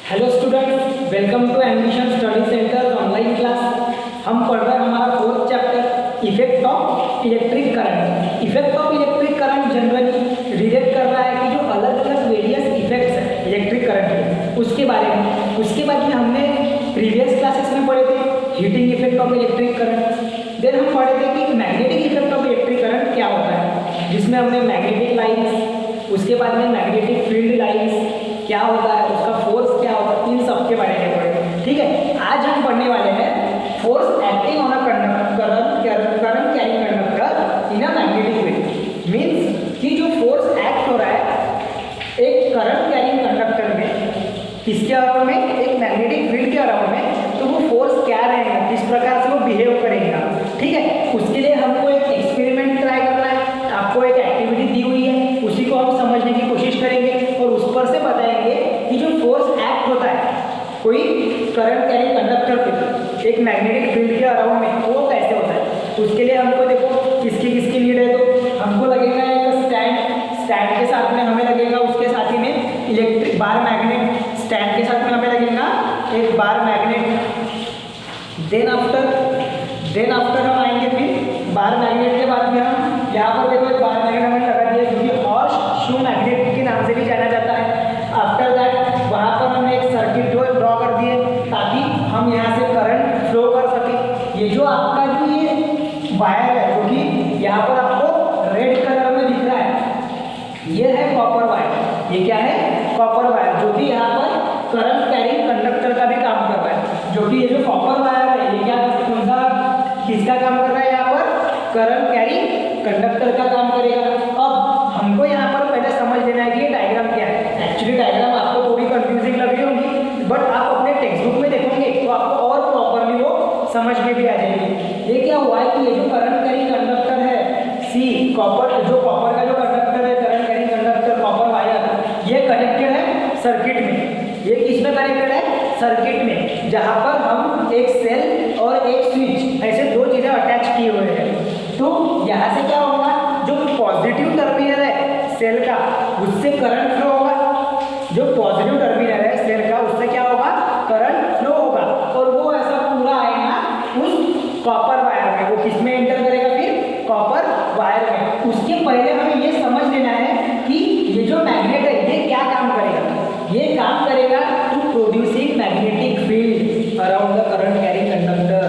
Hello students, welcome to ambition study centre online class. हम पढ़ रहे हैं हमारा fourth chapter effect of electric current. Effect of electric current generally relate कर रहा है कि जो अलग अलग वेरियस इफेक्ट्स हैं इलेक्ट्रिक करंट के, उसके बारे में। उसके बाद में हमने प्रीवियस क्लासेस में पढ़े थे heating effect of electric current. Then हम पढ़े थे कि magnetic effect of electric current क्या होता है, जिसमें हमने मैग्नेटिक लाइन्स, उसके बाद में मैग्नेटिक फील्ड लाइन्स क्या होता है, उसका फोर्स क्या होता है, इन सब के बारे में पढ़े। ठीक है, आज हम पढ़ने वाले हैं force acting on a current carrying conductor in a magnetic field. Means कि जो फोर्स एक्ट हो रहा है एक करंट कैरिंग कंडक्टर में, किसके अराउंड में, एक मैग्नेटिक फील्ड के अराउंड में, तो वो फोर्स क्या रहेगा, किस प्रकार से वो बिहेव करेगा। ठीक है, उसके लिए हमको एक एक्सपेरिमेंट ट्राई करना है। आपको एक एक्टिविटी दी हुई है, उसी को हम समझने की कोशिश करेंगे और उस पर से बताएंगे कि जो फोर्स एक्ट होता है कोई करंट कैरिंग कंडक्टर पे एक मैग्नेटिक फील्ड के अराउंड में, वो कैसे होता है। उसके लिए हमको देखो किसकी किसकी नीड है, तो हमको लगेगा एक स्टैंड के साथ में हमें लगेगा, उसके साथ ही में इलेक्ट्रिक बार मैग्नेट, स्टैंड के साथ में हमें लगेगा एक बार मैग्नेट। देन आफ्टर हम आएंगे फिर बार मैग्नेट के बाद में हम यहाँ पर देखो एक बार मैग्नेट हमें लगा दिया जो कि हॉर्स शू मैग्नेट के नाम से भी जाना जाता है। आफ्टर दैट वहाँ पर हमने एक सर्किट ड्रॉ कर दिए ताकि हम यहाँ से करंट फ्लो कर सके। ये जो आपका जो ये वायर है जो कि यहाँ पर आपको रेड कलर में दिख रहा है, ये है कॉपर वायर। ये क्या है, कॉपर वायर, जो कि यहाँ पर करंट कैरिंग कंडक्टर का भी काम कर रहा है। जो कि ये जो कॉपर वायर है ये क्या, कौन सा, किसका काम कर रहा है, यहाँ पर करंट कैरिंग कंडक्टर का काम करेगा। अब हमको यहाँ पर पहले समझ लेना है कि ये डायग्राम क्या है। एक्चुअली डायग्राम आपको थोड़ी कंफ्यूजिंग लग रही होगी, बट आप अपने टेक्स्ट बुक में देखोगे तो आपको और प्रॉपरली वो समझ में भी आ जाएगी। ये क्या हुआ है कि ये जो करंट कैरिंग कंडक्टर है सी, कॉपर का जो कंडक्टर है, current carrying conductor copper wire, ये कनेक्टेड है सर्किट में। ये किसमें कनेक्टेड है, सर्किट में, जहाँ पर हम एक सेल और एक स्विच ऐसे दो चीज़ें अटैच किए हुए हैं। तो यहाँ से क्या होगा, जो पॉजिटिव टर्मिनल है सेल का उससे करंट फ्लो होगा, जो पॉजिटिव टर्मिनल है सेल का उससे क्या होगा, करंट फ्लो होगा, और वो ऐसा पूरा आएगा उस कॉपर वायर में। वो किस में एंटर करेगा, फिर कॉपर वायर में। उसके पहले हमें ये समझ लेना है कि ये जो मैग्नेट है ये क्या काम करेगा। ये काम करेगा to producing magnetic field around the current carrying conductor.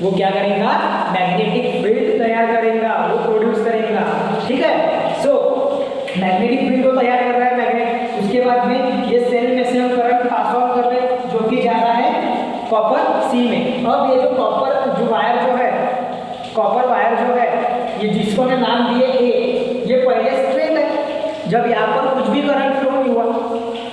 वो क्या करेगा, मैग्नेटिक फील्ड तैयार करेगा, वो प्रोड्यूस करेगा। ठीक है, सो मैग्नेटिक फील्ड को तैयार कर रहा है मैग्नेट। उसके बाद में ये सेल में से हम करंट पास ऑन कर रहे हैं जो कि जा रहा है कॉपर सी में। अब ये जो कॉपर वायर जो है, कॉपर वायर जो है, ये जिसको हमने नाम दिए ए, ये पहले स्ट्रेट है। जब यहाँ पर कुछ भी करंट फ्लो नहीं हुआ,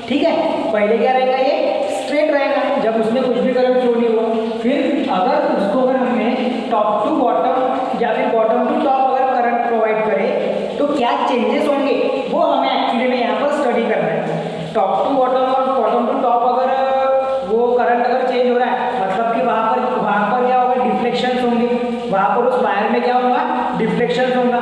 ठीक है, पहले क्या रहेगा, ये स्ट्रेट रहेगा जब उसमें कुछ भी करंट फ्लो नहीं हुआ। फिर अगर हमने टॉप टू बॉटम या फिर बॉटम टू टॉप अगर करंट प्रोवाइड करें तो क्या चेंजेस होंगे, वो हमें एक्चुअली में यहाँ पर स्टडी करना है। टॉप टू बॉटम और बॉटम टू टॉप अगर वो करंट अगर चेंज हो रहा है, मतलब कि वहाँ पर क्या होगा, डिफ्लेक्शन होंगे। वहाँ पर उस वायर में क्या होगा, डिफ्लेक्शन होगा।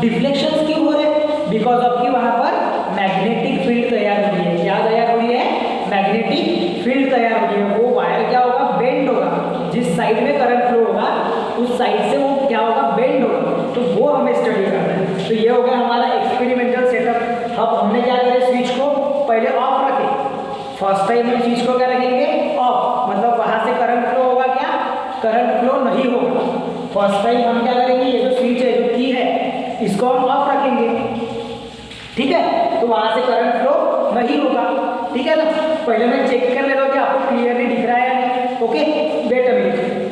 डिफ्लेक्शन क्यों हो रहे हैं, बिकॉज ऑफ कि वहाँ पर मैग्नेटिक फील्ड तैयार हो रही है। क्या तैयार हो रही है, मैग्नेटिक फील्ड तैयार हो रही है। वो वायर क्या होगा, बेंड होगा। जिस साइड में करंट फ्लो होगा उस साइड से वो क्या होगा, बेंड होगा। तो वो हमें स्टडी करना है। तो ये हो गया हमारा एक्सपेरिमेंटल सेटअप। अब हमने क्या करें, स्विच को पहले ऑफ रखें। फर्स्ट टाइम हम स्विच को क्या रखेंगे, ऑफ, मतलब वहाँ से करंट फ्लो होगा क्या, करंट फ्लो नहीं होगा। फर्स्ट टाइम हम क्या करेंगे, ये जो स्विच है, जो की है, इसको हम ऑफ रखेंगे। ठीक है, तो वहाँ से करंट फ्लो नहीं होगा। ठीक है ना, पहले मैं चेक कर लेता हूँ कि आपको क्लियरली दिख रहा है या नहीं। Okay, wait a minute.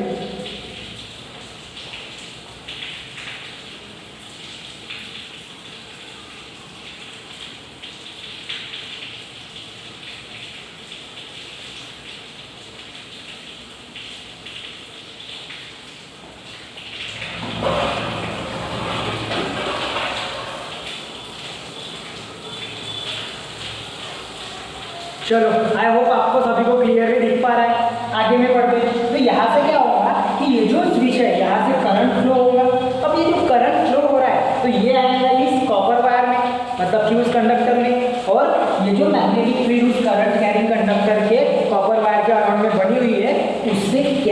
चलो, आई होप आपको सभी को क्लियरली दिख पा रहा है। आगे में बढ़ते हैं। तो यहाँ से क्या होगा कि ये जो स्विच है यहाँ से करंट फ्लो होगा। अब ये जो करंट फ्लो हो रहा है तो ये आएगा इस कॉपर वायर में, मतलब कि उस कंडक्टर में, और ये जो मैग्नेटिक फील्ड उस करंट कैरिंग कंडक्टर के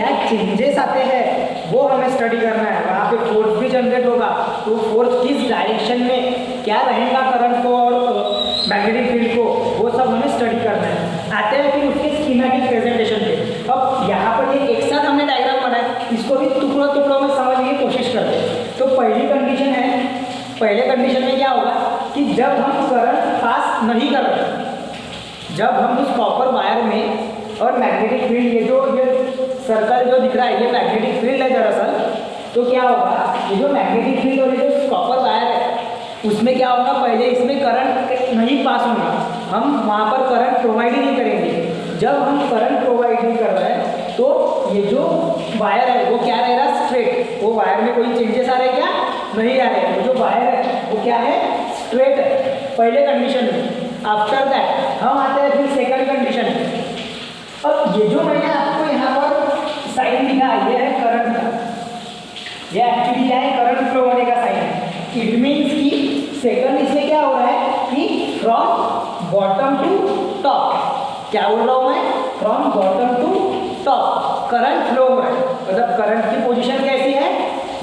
क्या चेंजेस आते हैं वो हमें स्टडी करना है। वहाँ पे फोर्स भी जनरेट होगा, तो फोर्स किस डायरेक्शन में क्या रहेगा करंट को और मैग्नेटिक फील्ड को, वो सब हमें स्टडी करना है। आते हैं फिर उसके स्कीमेटिक प्रेजेंटेशन पे। अब यहाँ पर ये एक साथ हमने डायग्राम बनाया, इसको भी टुकड़ों टुकड़ों में समझने की कोशिश करते हैं। तो पहली कंडीशन है, पहले कंडीशन में क्या होगा कि जब हम करंट पास नहीं कर रहे, जब हम उस कॉपर वायर में और मैग्नेटिक फील्ड, ये सर्कल जो दिख रहा है ये मैग्नेटिक फील्ड है दरअसल, तो क्या होगा ये जो मैग्नेटिक फील्ड और ये जो कॉपर वायर है उसमें क्या होगा, पहले इसमें करंट नहीं पास होगा, हम वहाँ पर करंट प्रोवाइड ही नहीं करेंगे। जब हम करंट प्रोवाइड नहीं कर रहे हैं तो ये जो वायर है वो क्या रहेगा, स्ट्रेट। वो वायर में कोई चेंजेस आ रहे हैं क्या, नहीं आ रहे। वो जो वायर है वो क्या है, स्ट्रेट है, पहले कंडीशन में। आफ्टर दैट हम आते हैं फिर सेकंड कंडीशन में। अब ये जो मैंने आपको यहाँ पर साइन दिखा, ये है करंट का, ये एक्चुअली क्या है, करंट फ्लो होने का साइन है। इट मीन्स कि सेकंड इसमें क्या हो रहा है कि फ्रॉम बॉटम टू टॉप, क्या बोल रहा हूँ मैं, from bottom to top current flow हो रहा है। मतलब करंट की पोजीशन कैसी है,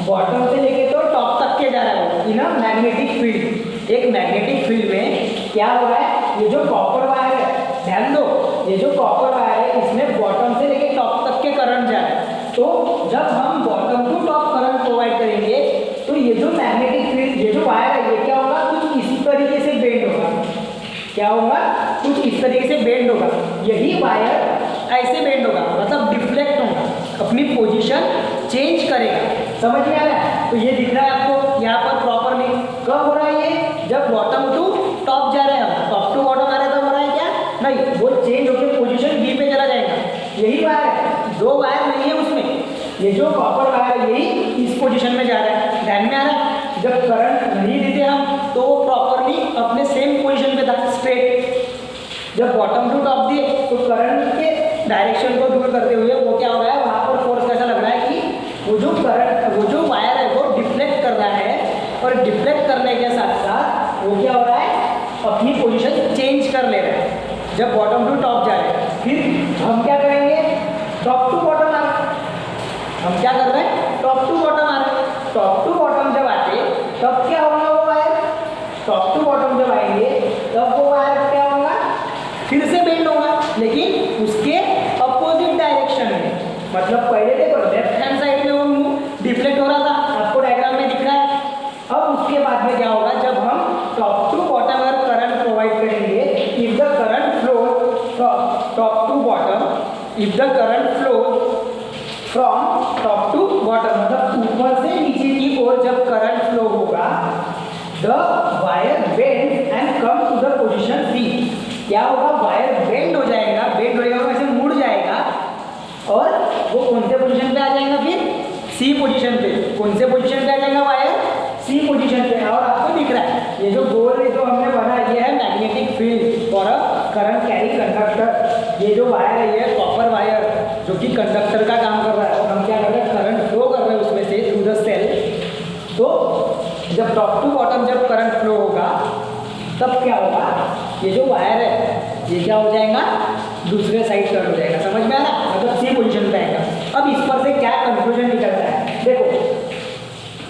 बॉटम से लेके तो टॉप तक के जा रहा है इन अ मैग्नेटिक फील्ड। एक मैग्नेटिक फील्ड में क्या हो रहा है, ये जो कॉपर वायर है, ध्यान दो, ये जो कॉपर वायर है इसमें बॉटम से लेके टॉप तक के करंट जा रहा है। तो जब हम bottom to top current provide करेंगे तो ये जो मैग्नेटिक फील्ड, ये जो वायर है ये क्या होगा, कुछ इसी तरीके से बेंड होगा। क्या होगा, कुछ इस तरीके से बेंड होगा। यही वायर ऐसे बेंड होगा, मतलब डिफ्लेक्ट होगा, अपनी पोजीशन चेंज करेगा। समझ में आ रहा है। तो ये दिख रहा है आपको यहाँ पर प्रॉपरली। कब हो रहा है ये, जब बॉटम टू टॉप जा रहे हैं हम, टॉप टू बॉटम आ रहा है तब हो रहा है क्या, नहीं, वो चेंज होकर पोजीशन बी पे चला जाएगा। यही वायर है, दो वायर नहीं है उसमें, ये जो कॉपर वायर है यही इस पोजीशन में जा रहा है। ध्यान में आ रहा है। जब करंट नहीं देते हम तो वो प्रॉपरली अपने सेम पोजीशन पे था, स्ट्रेट। जब बॉटम टू टॉप दिए तो करंट के डायरेक्शन को दूर करते हुए वो क्या हो रहा है, वहाँ पर फोर्स कैसा लग रहा है कि वो जो करंट, वो जो वायर है वो डिफ्लेक्ट कर रहा है, और डिफ्लेक्ट करने के साथ साथ वो क्या हो रहा है, अपनी पोजीशन चेंज कर ले रहा है जब बॉटम टू टॉप जा रहे हैं। फिर हम क्या करेंगे, टॉप टू बॉटम आ रहे हैं, हम क्या कर रहे हैं, टॉप टू बॉटम आ रहे हैं। टॉप टू बॉटम जब आते तब क्या होगा, वो वायर टॉप टू बॉटम जब आएंगे तब वो वायर क्या होगा, फिर से बेंड होगा, लेकिन उसके अपोजिट डायरेक्शन में। मतलब पहले देखो लेफ्ट हैंड साइड में वो डिफ्लेक्ट हो रहा था, आपको डायग्राम में दिख रहा है। अब उसके बाद में क्या होगा, जब हम टॉप टू बॉटम अगर करंट प्रोवाइड करेंगे, if the current flow top to bottom, if the current flow from top to bottom, मतलब ऊपर से नीचे की ओर जब करंट फ्लो होगा, the wire bend and come to the position C. क्या होगा, वायर बेंड हो जाएगा, बेंड हो जाएगा, ऐसे मुड़ जाएगा, और वो कौन से पोजीशन पे आ जाएगा, फिर सी पोजीशन पे। कौन से पोजीशन पे आ जाएगा वायर, सी पोजीशन पे। और आपको दिख रहा है ये जो गोल जो हमने बना, ये है magnetic field for a current carry conductor. ये जो वायर है ये कॉपर वायर जो कि कंडक्टर का काम कर रहा है, और हम क्या कर रहे हैं, करंट फ्लो कर रहे हैं उसमें से थ्रू द सेल। तो जब टॉप टू बॉटम जब करंट फ्लो होगा तब क्या होगा, ये जो वायर है ये क्या हो जाएगा, दूसरे साइड टर्न हो जाएगा। समझ में आ रहा, मतलब सी पोजीशन पे आएगा। अब इस पर से क्या कंक्लूजन निकलता है, देखो,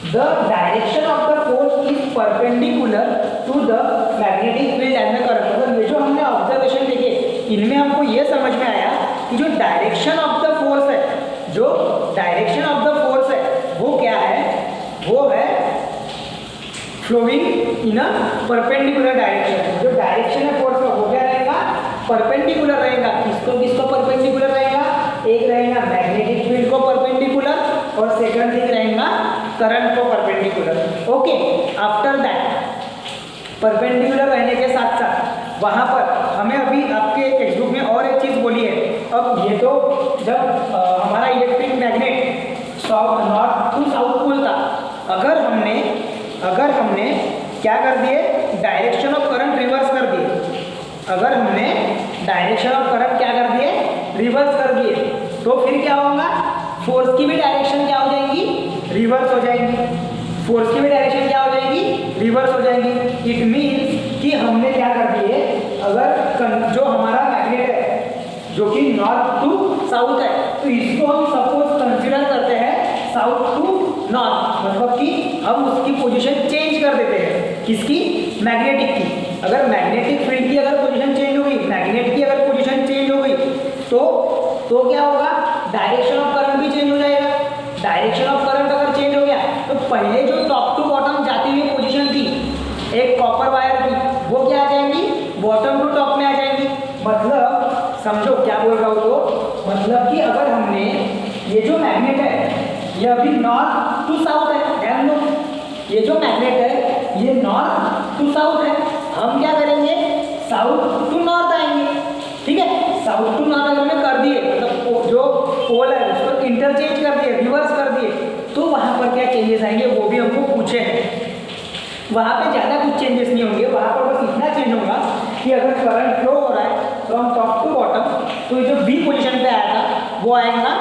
the direction of the force is perpendicular to the magnetic field and the current. मतलब ये जो हमने ऑब्जर्वेशन देखे, इनमें हमको ये समझ में आया कि जो डायरेक्शन ऑफ द फोर्स है, जो डायरेक्शन ऑफ द फोर्स है वो क्या है, वो है flowing in a perpendicular direction. जो डायरेक्शन है फोर्स का वो क्या रहेगा, परपेंडिकुलर रहेगा। किसको किसको परपेंडिकुलर रहेगा, एक रहेगा मैग्नेटिक फील्ड को परपेंडिकुलर, और सेकंड थिंग रहेगा करंट को perpendicular. Okay, after that perpendicular रहने के साथ साथ वहाँ पर हमें अभी आपके टेक्स्ट बुक में और एक चीज़ बोली है। अब ये तो जब हमारा electric magnet north to south pole था, अगर हमने क्या कर दिए, डायरेक्शन ऑफ करंट रिवर्स कर दिए, अगर हमने डायरेक्शन ऑफ करंट क्या कर दिए, रिवर्स कर दिए, तो फिर क्या होगा, फोर्स की भी डायरेक्शन क्या हो जाएगी, रिवर्स हो जाएगी। फोर्स की भी डायरेक्शन क्या हो जाएगी, रिवर्स हो जाएगी। इट मीन्स कि हमने क्या कर दिए, अगर जो हमारा मैग्नेट है जो कि नॉर्थ टू साउथ है, तो इसको हम सपोज साउथ टू नॉर्थ, मतलब कि हम उसकी पोजीशन चेंज कर देते हैं। किसकी? मैग्नेटिक की। अगर मैग्नेटिक फील्ड की अगर पोजीशन चेंज हो गई, मैग्नेट की अगर पोजीशन चेंज हो गई तो क्या होगा? डायरेक्शन ऑफ करंट भी चेंज हो जाएगा। डायरेक्शन ऑफ करंट अगर चेंज हो गया तो पहले जो टॉप टू बॉटम जाती हुई पोजीशन थी एक कॉपर वायर की, वो क्या आ जाएंगी? बॉटम टू टॉप में आ जाएंगी। मतलब समझो क्या बोल रहा हूँ, तो मतलब कि अगर हमने ये जो मैग्नेट है ये अभी नॉर्थ टू साउथ है, ध्यान दो, ये जो मैग्नेट है ये नॉर्थ टू साउथ है, हम क्या करेंगे? साउथ टू नॉर्थ आएंगे। ठीक है, साउथ टू नॉर्थ अगर हमने कर दिए, मतलब जो पोल है उसको इंटरचेंज कर दिए, रिवर्स कर दिए, तो वहाँ पर क्या चेंजेस आएंगे वो भी हमको पूछे हैं। वहाँ पे ज़्यादा कुछ चेंजेस नहीं होंगे, वहाँ पर बस इतना चेंज होगा कि अगर करंट फ्लो हो रहा है फ्रॉम टॉप टू बॉटम, तो ये जो बी पोजीशन पे आया था वो आएगा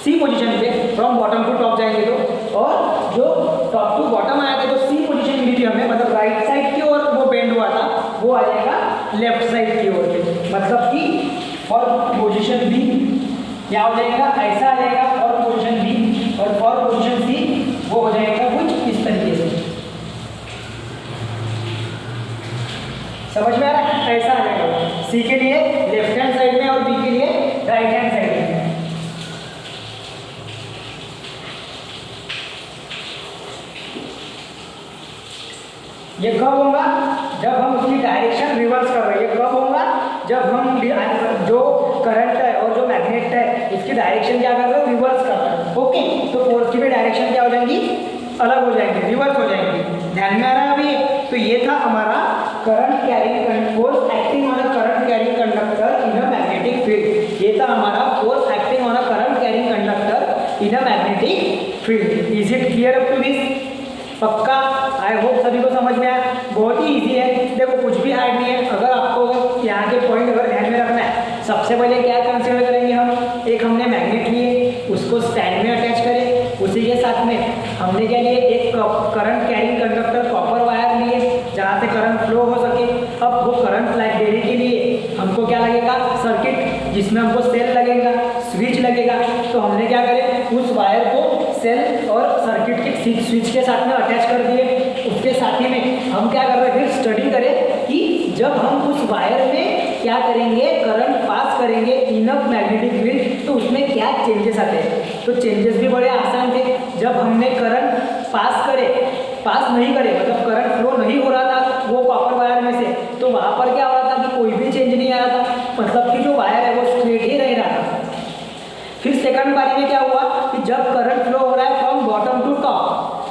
सी पोजीशन पे, फ्रॉम बॉटम टू टॉप जाएंगे तो, और जो टॉप टू बॉटम आया था तो सी पोजीशन मिली थी हमें, मतलब राइट साइड की ओर वो बेंड हुआ था, वो आ जाएगा लेफ्ट साइड की ओर पे। मतलब कि फॉर पोजीशन बी क्या हो जाएगा? ऐसा आ जाएगा फॉर पोजीशन बी, और फॉर पोजीशन सी वो हो जाएगा कुछ इस तरीके से। समझ में आ रहा है? ऐसा आ जाएगा सी के लिए लेफ्ट हैंड साइड में और बी के लिए राइट हैंड साइड में। ये कब होगा? जब हम उसकी डायरेक्शन रिवर्स कर रहे हैं। ये कब होगा? जब हम जो करंट है और जो मैग्नेट है उसकी डायरेक्शन क्या कर रहे हैं? रिवर्स कर रहे हैं। ओके, तो फोर्स की भी डायरेक्शन क्या हो जाएंगी? अलग हो जाएंगे, रिवर्स हो जाएंगे। ध्यान में आ रहा है अभी? तो ये था हमारा current carrying force acting on a current carrying conductor in a magnetic field. ये था हमारा force acting on a current carrying conductor in a magnetic field. Is it clear up to this? पक्का? आई होप सभी को समझ में आया। बहुत ही इजी है, देखो कुछ भी हार्ड नहीं है। अगर आपको यहाँ के पॉइंट अगर ध्यान में रखना है, सबसे पहले क्या कंसीडर करेंगे हम? एक हमने मैग्नेट लिए, उसको स्टैंड में अटैच करें, उसी के साथ में हमने क्या लिए? एक current carrying conductor copper wire लिए जहाँ से करंट फ्लो हो सके। अब वो करंट लाइट देने के लिए हमको क्या लगेगा? सर्किट, जिसमें हमको सेल लगेगा, स्विच लगेगा। तो हमने क्या करें? उस वायर को सेल और सर्किट के स्विच के साथ में अटैच कर दिए। उसके साथ ही में हम क्या कर रहे हैं? फिर स्टडी करें कि जब हम उस वायर में क्या करेंगे? करंट पास करेंगे इन अ मैग्नेटिक फील्ड, तो उसमें क्या चेंजेस आते हैं। तो चेंजेस भी बड़े आसान थे। जब हमने करंट पास नहीं करे, मतलब करंट फ्लो नहीं हो रहा था वो कॉपर वायर में से, तो वहाँ पर क्या हो रहा था कि कोई भी चेंज नहीं आ रहा था, मतलब कि जो वायर है वो स्ट्रेट ही रह रहा था। फिर सेकंड बारी में क्या हुआ कि जब करंट फ्लो हो रहा है from bottom to top,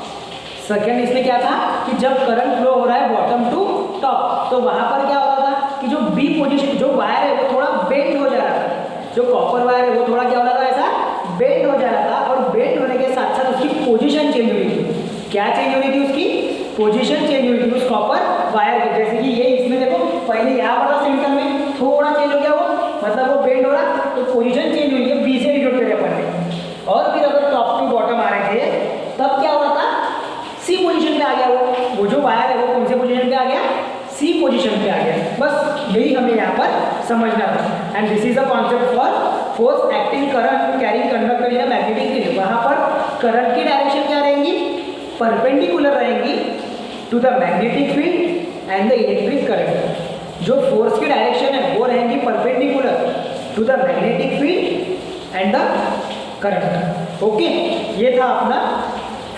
second इसमें क्या था कि जब करंट फ्लो हो रहा है बॉटम टू टॉप, तो वहाँ पर क्या हो रहा था कि जो बी पोजीशन जो वायर है वो थोड़ा बेंड हो जा रहा था। जो कॉपर वायर है वो थोड़ा क्या हो रहा था? ऐसा बेंड हो जा रहा था, और बेंड होने के साथ साथ उसकी पोजीशन चेंज हुई थी। क्या चेंज हो रही थी? उसकी पोजीशन चेंज हुई थी उस कॉपर वायर की। जैसे कि ये इसमें देखो, पहले यहाँ पर सेंटर में थोड़ा चेंज हो गया वो, मतलब वो बेंड हो रहा, तो पोजीशन चेंज हुई है, बी से डिनोट करे अपन ने। और फिर अगर टॉप टू बॉटम आ रहे थे तब क्या हो रहा था? सी पोजीशन पे आ गया वो जो वायर है वो कौन से पोजीशन पे आ गया? सी पोजीशन पे आ गया। बस यही हमें यहाँ पर समझना था। And this is a concept for force acting current carrying conductor in a magnetic field. वहाँ पर करंट की डायरेक्शन क्या रहेंगी? परपेंडिकुलर रहेंगी to the magnetic field and the electric current. जो फोर्स की डायरेक्शन है वो रहेंगी perpendicular to the magnetic field and the current. Okay, ये था अपना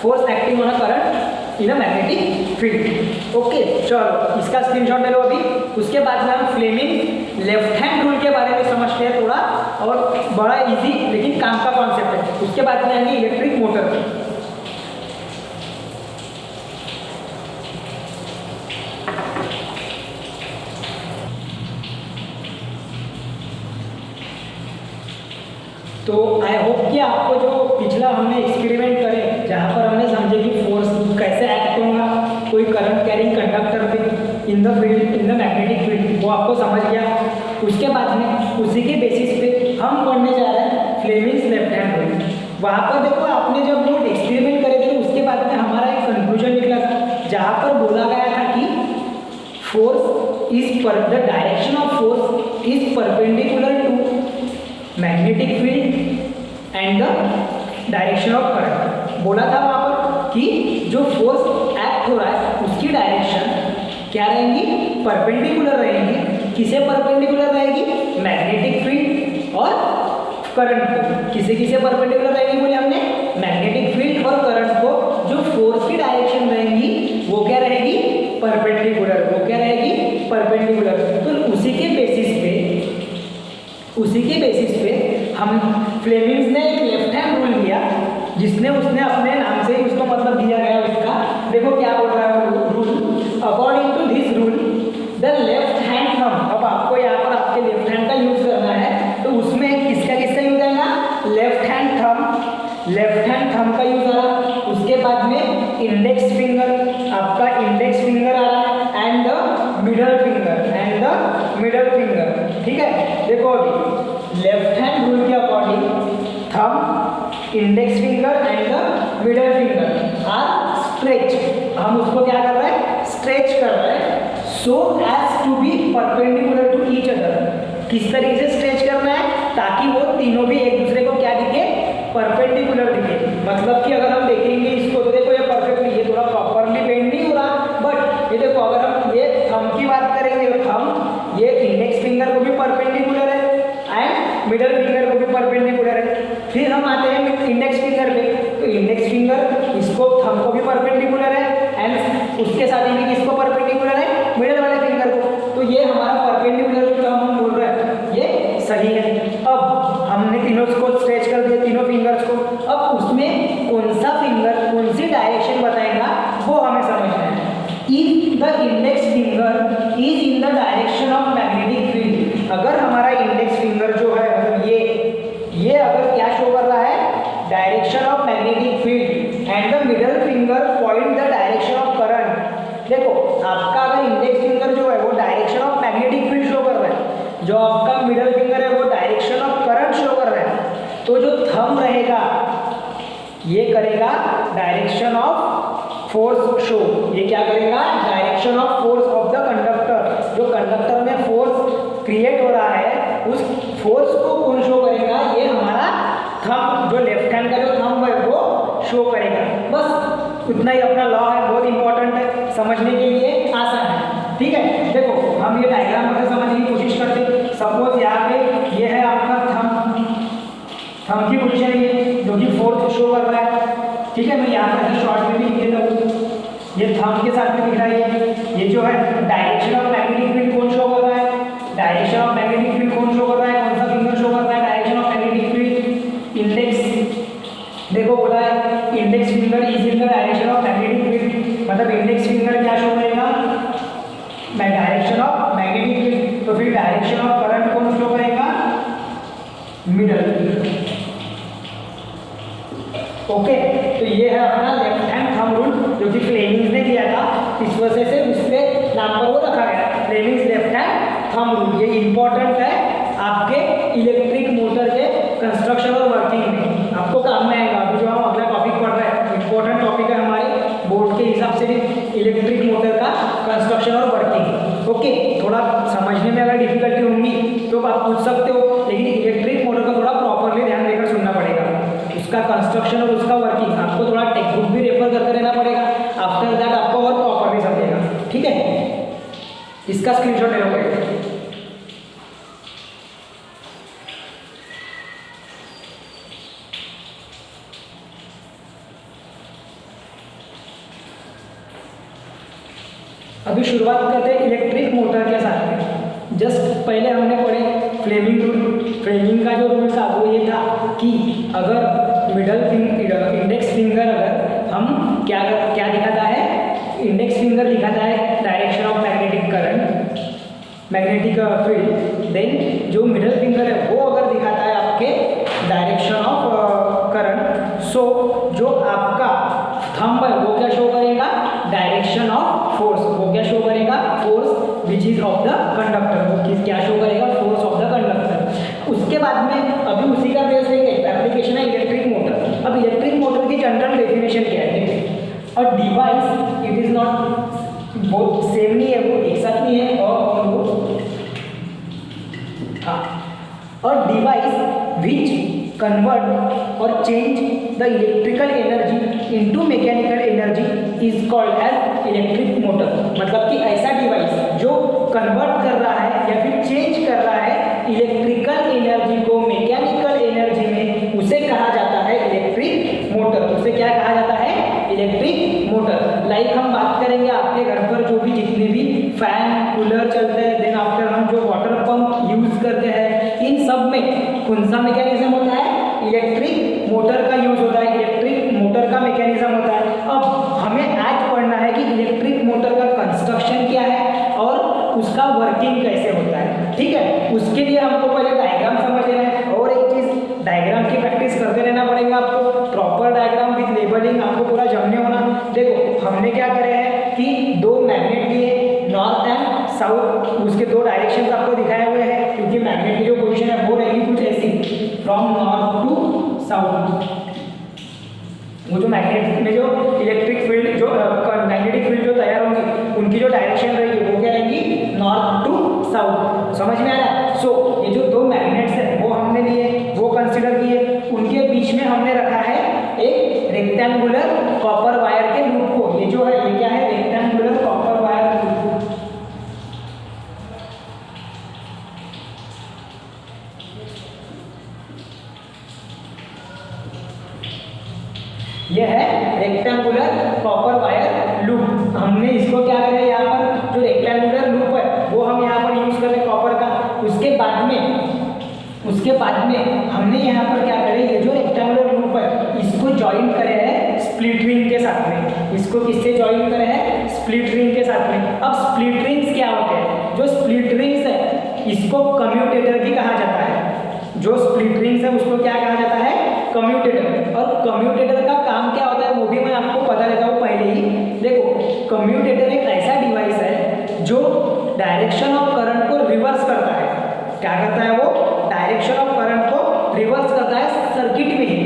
force acting on a current in a magnetic field. Okay, चलो इसका स्क्रीनशॉट ले लो अभी। उसके बाद में हम फ्लेमिंग लेफ्ट हैंड रूल के बारे में समझते हैं थोड़ा, और बड़ा इजी लेकिन काम का कॉन्सेप्ट है। उसके बाद में आएंगे इलेक्ट्रिक मोटर। तो आई होप कि आपको जो पिछला हमने एक्सपेरिमेंट करे जहाँ पर हमने समझे कि फोर्स कैसे एक्ट होगा कोई करंट कैरिंग कंडक्टर पे in the field in the magnetic field, वो आपको समझ गया। उसके बाद में उसी के बेसिस पे हम पढ़ने जा रहे हैं फ्लेमिंग्स लेफ्ट हैंड रूल। वहाँ पर देखो आपने जब वो एक्सपेरिमेंट करे थे उसके बाद में हमारा एक कंक्लूजन निकला था जहाँ पर बोला गया था कि फोर्स इज पर the direction of force is perpendicular to magnetic field and the direction of current. बोला था वहाँ पर कि जो फोर्स एक्ट हो रहा है उसकी डायरेक्शन क्या रहेंगी, परपेंडिकुलर रहेंगी। किसे परपेंडिकुलर रहेगी, मैग्नेटिक फील्ड और करंट को। किसे किसे परपेंडिकुलर रहेगी बोले हमने, मैग्नेटिक फील्ड और करंट को। जो फोर्स की डायरेक्शन रहेगी वो क्या रहेगी, परपेंडिकुलर। वो क्या रहेगी, परपेंडिकुलर। तो उसी के बेसिस पे हम फ्लेमिंग्स ने एक लेफ्ट हैंड रूल दिया, जिसने उसने अपने नाम से ही उसको मतलब दिया गया उसका। देखो क्या बोल रहा है rule, according to this rule the left hand thumb. अब आपको यहाँ पर आपके लेफ्ट हैंड का यूज करना है, तो उसमें किसका किसका यूज आएगा, लेफ्ट हैंड थंब का यूज आ रहा। उसके बाद में इंडेक्स फिंगर, आपका इंडेक्स फिंगर आ रहा है, एंड द मिडल फिंगर। ठीक है, देखो अभी लेफ्ट हैंड रूल के according thumb, index finger and the middle finger are stretch. हम उसको क्या कर रहे हैं, स्ट्रेच कर रहे हैं, so as to be perpendicular to each other. किस तरीके से स्ट्रेच करना है, ताकि वो तीनों भी एक दूसरे को क्या दिखे, परपेंडिकुलर दिखे। मतलब कि अगर हम देखेंगे इसको तो देखो ये परफेक्टली, ये थोड़ा प्रॉपरली बेंड नहीं हो रहा, बट ये देखो अगर हम ये थंब की बात करेंगे तो थंब ये इंडेक्स फिंगर को भी परपेंडिकुलर है एंड मिडल फिंगर को भी परपेंडिकुलर है। फिर हम आते हैं इंडेक्स फिंगर पे, तो इंडेक्स फिंगर इसको थंब को भी परपेंडिकुलर है एंड उसके साथ ही किसको परपेंडिकुलर है, मिडल वाले फिंगर को। तो ये हमारा परपेंडिकुलर जो हम बोल रहे हैं ये सही है। अब हमने तीनों को स्ट्रेच कर दिया, तीनों फिंगर्स को। अब उसमें कौन सा फिंगर कौन सी डायरेक्शन बताएगा वो हमें समझना है। If the index finger is in the direction of magnetic field, अगर हमारा इंडेक्स फिंगर जो है मतलब ये अगर क्या शो कर रहा है, direction of magnetic field, and the middle finger point the direction of current. देखो आपका अगर इंडेक्स फिंगर जो है वो direction of magnetic field show कर रहा है, जो आपका मिडल फिंगर है वो डायरेक्शन ऑफ करंट शो कर रहा है, तो जो थंब रहेगा ये करेगा डायरेक्शन ऑफ फोर्स शो। ये क्या करेगा, direction of force of the conductor. जो कंडक्टर में फोर्स क्रिएट हो रहा है उस फोर्स को कौन शो करेगा, ये हमारा थंब, जो लेफ्ट हैंड का जो थंब है वो शो करेगा। बस उतना ही अपना लॉ है, बहुत इंपॉर्टेंट है, समझने के लिए आसान है। ठीक है, देखो हम ये डायग्राम में समझने की कोशिश करते हैं। सपोज यहाँ पे ये है आपका थंब की पोजीशन है ये, जो कि फोर्स शो कर रहा है। ठीक है, मैं यहाँ पर शॉर्ट में भी लिख देता हूँ, ये थंब के साथ में दिख रहा है। ये जो है डायरेक्शन ऑफ मैग्नेटिक फील्ड कौन शो कर रहा है, डायरेक्शन ऑफ मैग्नेटिक फील्ड कौन शो कर रहा है, कौन सा फिंगर शो कर रहा है direction of magnetic field, index. देखो बोला है index finger is in the direction of magnetic field, मतलब इंडेक्स फिंगर क्या शो करेगा, डायरेक्शन ऑफ मैग्नेटिक फील्ड। तो फिर डायरेक्शन ऑफ करंट कौन शो करेगा, मिडल फिंगर। ओके, तो ये है अपना लेफ्ट हैंड थंब रूल, जो कि फ्लेमिंग्स ने दिया था, इस वजह से उसके नाम पर वो रखा गया, Fleming's left hand thumb rule. ये इंपॉर्टेंट है आपके इलेक्ट्रिक मोटर के कंस्ट्रक्शन और वर्किंग में, आपको काम में आएगा। अभी जो हम अगला टॉपिक पढ़ रहे हैं इंपॉर्टेंट टॉपिक है हमारे बोर्ड के हिसाब से भी, इलेक्ट्रिक मोटर का कंस्ट्रक्शन और वर्किंग। ओके, थोड़ा समझने में अगर डिफिकल्टी होंगी तो आप पूछ सकते हो, लेकिन इलेक्ट्रिक मोटर का थोड़ा प्रॉपरली ध्यान देकर सुनना पड़ेगा। उसका कंस्ट्रक्शन और उसका वर्किंग आपको थोड़ा टेक्स्ट बुक भी रेफर करते रहना पड़ेगा, आफ्टर दैट आपको और प्रॉपरली समझेगा। ठीक है, इसका स्क्रीनशॉट ले लो पड़ेगा। अभी शुरुआत करते हैं इलेक्ट्रिक मोटर के साथ में। जस्ट पहले हमने पढ़े फ्लेमिंग रूल। फ्लेमिंग का जो रूल था वो ये था कि अगर मिडल फिंगर, इंडेक्स फिंगर अगर हम क्या दिखाता है, इंडेक्स फिंगर दिखाता है direction of magnetic current, magnetic field, then जो मिडल फिंगर है वो अगर दिखाता है आपके डायरेक्शन ऑफ करंट, सो जो आपका थंब है वो क्या शो करेगा, डायरेक्शन ऑफ फोर्स। वो क्या शो करेगा, force which is of the conductor. वो क्या शो करेगा, फोर्स ऑफ द कंडक्टर। उसके बाद में अभी उसी का बेस है एप्लीकेशन है इलेक्ट्रिक मोटर। अब इलेक्ट्रिक मोटर की जनरल डेफिनेशन क्या है, और डिवाइस इट इज नॉट बहुत सेम नहीं है, वो एक साथ नहीं है, और वो हाँ, और device which convert or change the electrical energy into mechanical energy is called as electric motor। मतलब कि ऐसा डिवाइस जो कन्वर्ट कर रहा है या फिर चेंज कर रहा है इलेक्ट्रिकल एनर्जी को मैकेनिकल एनर्जी में, उसे कहा जाता है इलेक्ट्रिक मोटर। उसे क्या कहा जाता है? Electric motor. लाइक हम बात करेंगे आपके घर पर जो भी जितने भी फैन कूलर चलते हैं, देन आफ्टर हम जो वाटर पंप यूज करते हैं, इन सब में कौन सा मैकेनिज्म होता है? इलेक्ट्रिक मोटर का यूज होता है, इलेक्ट्रिक मोटर का मैकेनिज्म होता है। अब हमें आज पढ़ना है कि इलेक्ट्रिक मोटर का कंस्ट्रक्शन क्या है और उसका वर्किंग कैसे होता है। ठीक है, उसके लिए हमको पहले डायग्राम समझ लेना है, और एक चीज डायग्राम की प्रैक्टिस करते रहना पड़ेगा आपको। प्रॉपर डायग्राम विद लेबलिंग आपको पूरा जमने होना। देखो हमने क्या करे हैं कि दो मैग्नेट लिए, नॉर्थ एंड साउथ, उसके दो डायरेक्शंस आपको दिखाए हुए हैं, क्योंकि मैग्नेट की जो पोजीशन है वो रहेगी कुछ ऐसी, फ्रॉम नॉर्थ टू साउथ। वो जो मैग्नेट में जो इलेक्ट्रिक फील्ड, जो मैग्नेटिक फील्ड जो तैयार होंगी, उनकी जो डायरेक्शन रहेगी वो क्या रहेगी? North to south. समझ में आ रहा है? सो ये जो दो मैग्नेट्स हैं वो हमने लिए, वो कंसीडर किए, उनके बीच में हमने रखा है एक रेक्टेंगुलर कॉपर वायर के लूप को। ये जो है ये क्या है? Rectangular copper wire loop. ये है रेक्टेंगुलर कॉपर वायर लूप। हमने इसको क्या करें, यहाँ पर जो रेक्टेंगुलर लूप है वो हम यहाँ पर यूज करें कॉपर का। उसके बाद में हमने यहाँ पर क्या करें, ये जो रेक्टेंगुलर लूप है इसको ज्वाइन करे हैं स्प्लिट रिंग के साथ में। इसको किससे ज्वाइन करे हैं? स्प्लिट रिंग के साथ में। अब स्प्लिट रिंग्स क्या होते हैं? जो स्प्लिट रिंग्स है इसको कम्यूटेटर भी कहा जाता है। जो स्प्लिट रिंग्स है उसको क्या कहा जाता है? कम्यूटेटर। और कम्यूटेटर का काम क्या होता है वो भी मैं आपको बता देता हूँ पहले ही। देखो कम्यूटेटर एक ऐसा डिवाइस है जो डायरेक्शन ऑफ करंट को रिवर्स करता है। क्या करता है वो? डायरेक्शन ऑफ करंट को रिवर्स करता है सर्किट में ही,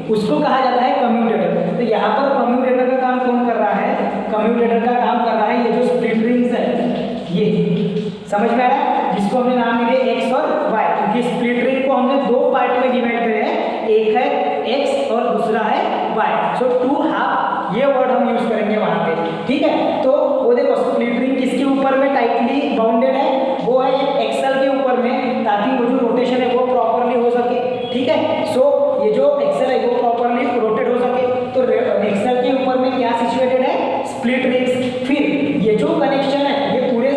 उसको कहा जाता है कम्यूटेटर। तो यहाँ पर कम्यूटेटर का काम कौन कर रहा है? कम्यूटेटर का काम कर रहा है ये जो स्प्लिट रिंग्स है, ये समझ में आ रहा है? जिसको हमने नाम दिए एक्स और वाई, क्योंकि स्प्लिट रिंग को हमने दो पार्ट में डिवाइड करे हैं, एक है एक्स और दूसरा है वाई। सो टू हाफ ये वर्ड हम यूज करेंगे वहां पे। ठीक है, तो वो देखो स्प्लिट रिंग किसके ऊपर में टाइटली बाउंडेड है? वो है एक एक्सल के ऊपर में, ताकि वो जो रोटेशन है वो प्रॉपरली हो सके। ठीक है, सो ये जो एक्सल है वो प्रॉपरली रोटेट हो सके। तो एक्सल के ऊपर में क्या सिचुएटेड है? Split rings. फिर ये जो कनेक्शन है, ये पूरे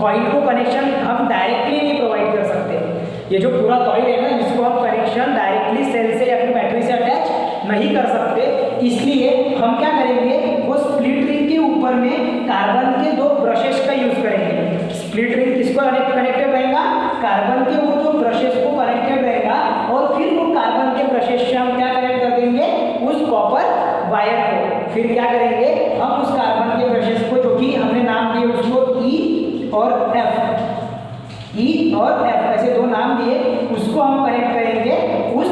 कॉइल को कनेक्शन हम डायरेक्टली नहीं प्रोवाइड कर सकते। ये जो पूरा कॉइल है ना, इसको हम कनेक्शन डायरेक्टली सेल से या फिर बैटरी से अटैच नहीं कर सकते। इसलिए हम क्या करेंगे, वो स्प्लिट रिंग के ऊपर में कार्बन के दो ब्रशेस का यूज करेंगे। स्प्लिट रिंग किसको कनेक्टेड रहेगा? कार्बन के वो जो ब्रशेस को कनेक्टेड रहेगा, और फिर वो कार्बन के ब्रशेस से हम क्या कनेक्ट कर देंगे? उस कॉपर वायर को। फिर क्या करेंगे हम उस कार्बन के ब्रशेस को, जो कि हमने नाम दिए उसको ई और एफ, ई और एफ ऐसे दो नाम दिए, उसको हम कनेक्ट करेंगे उस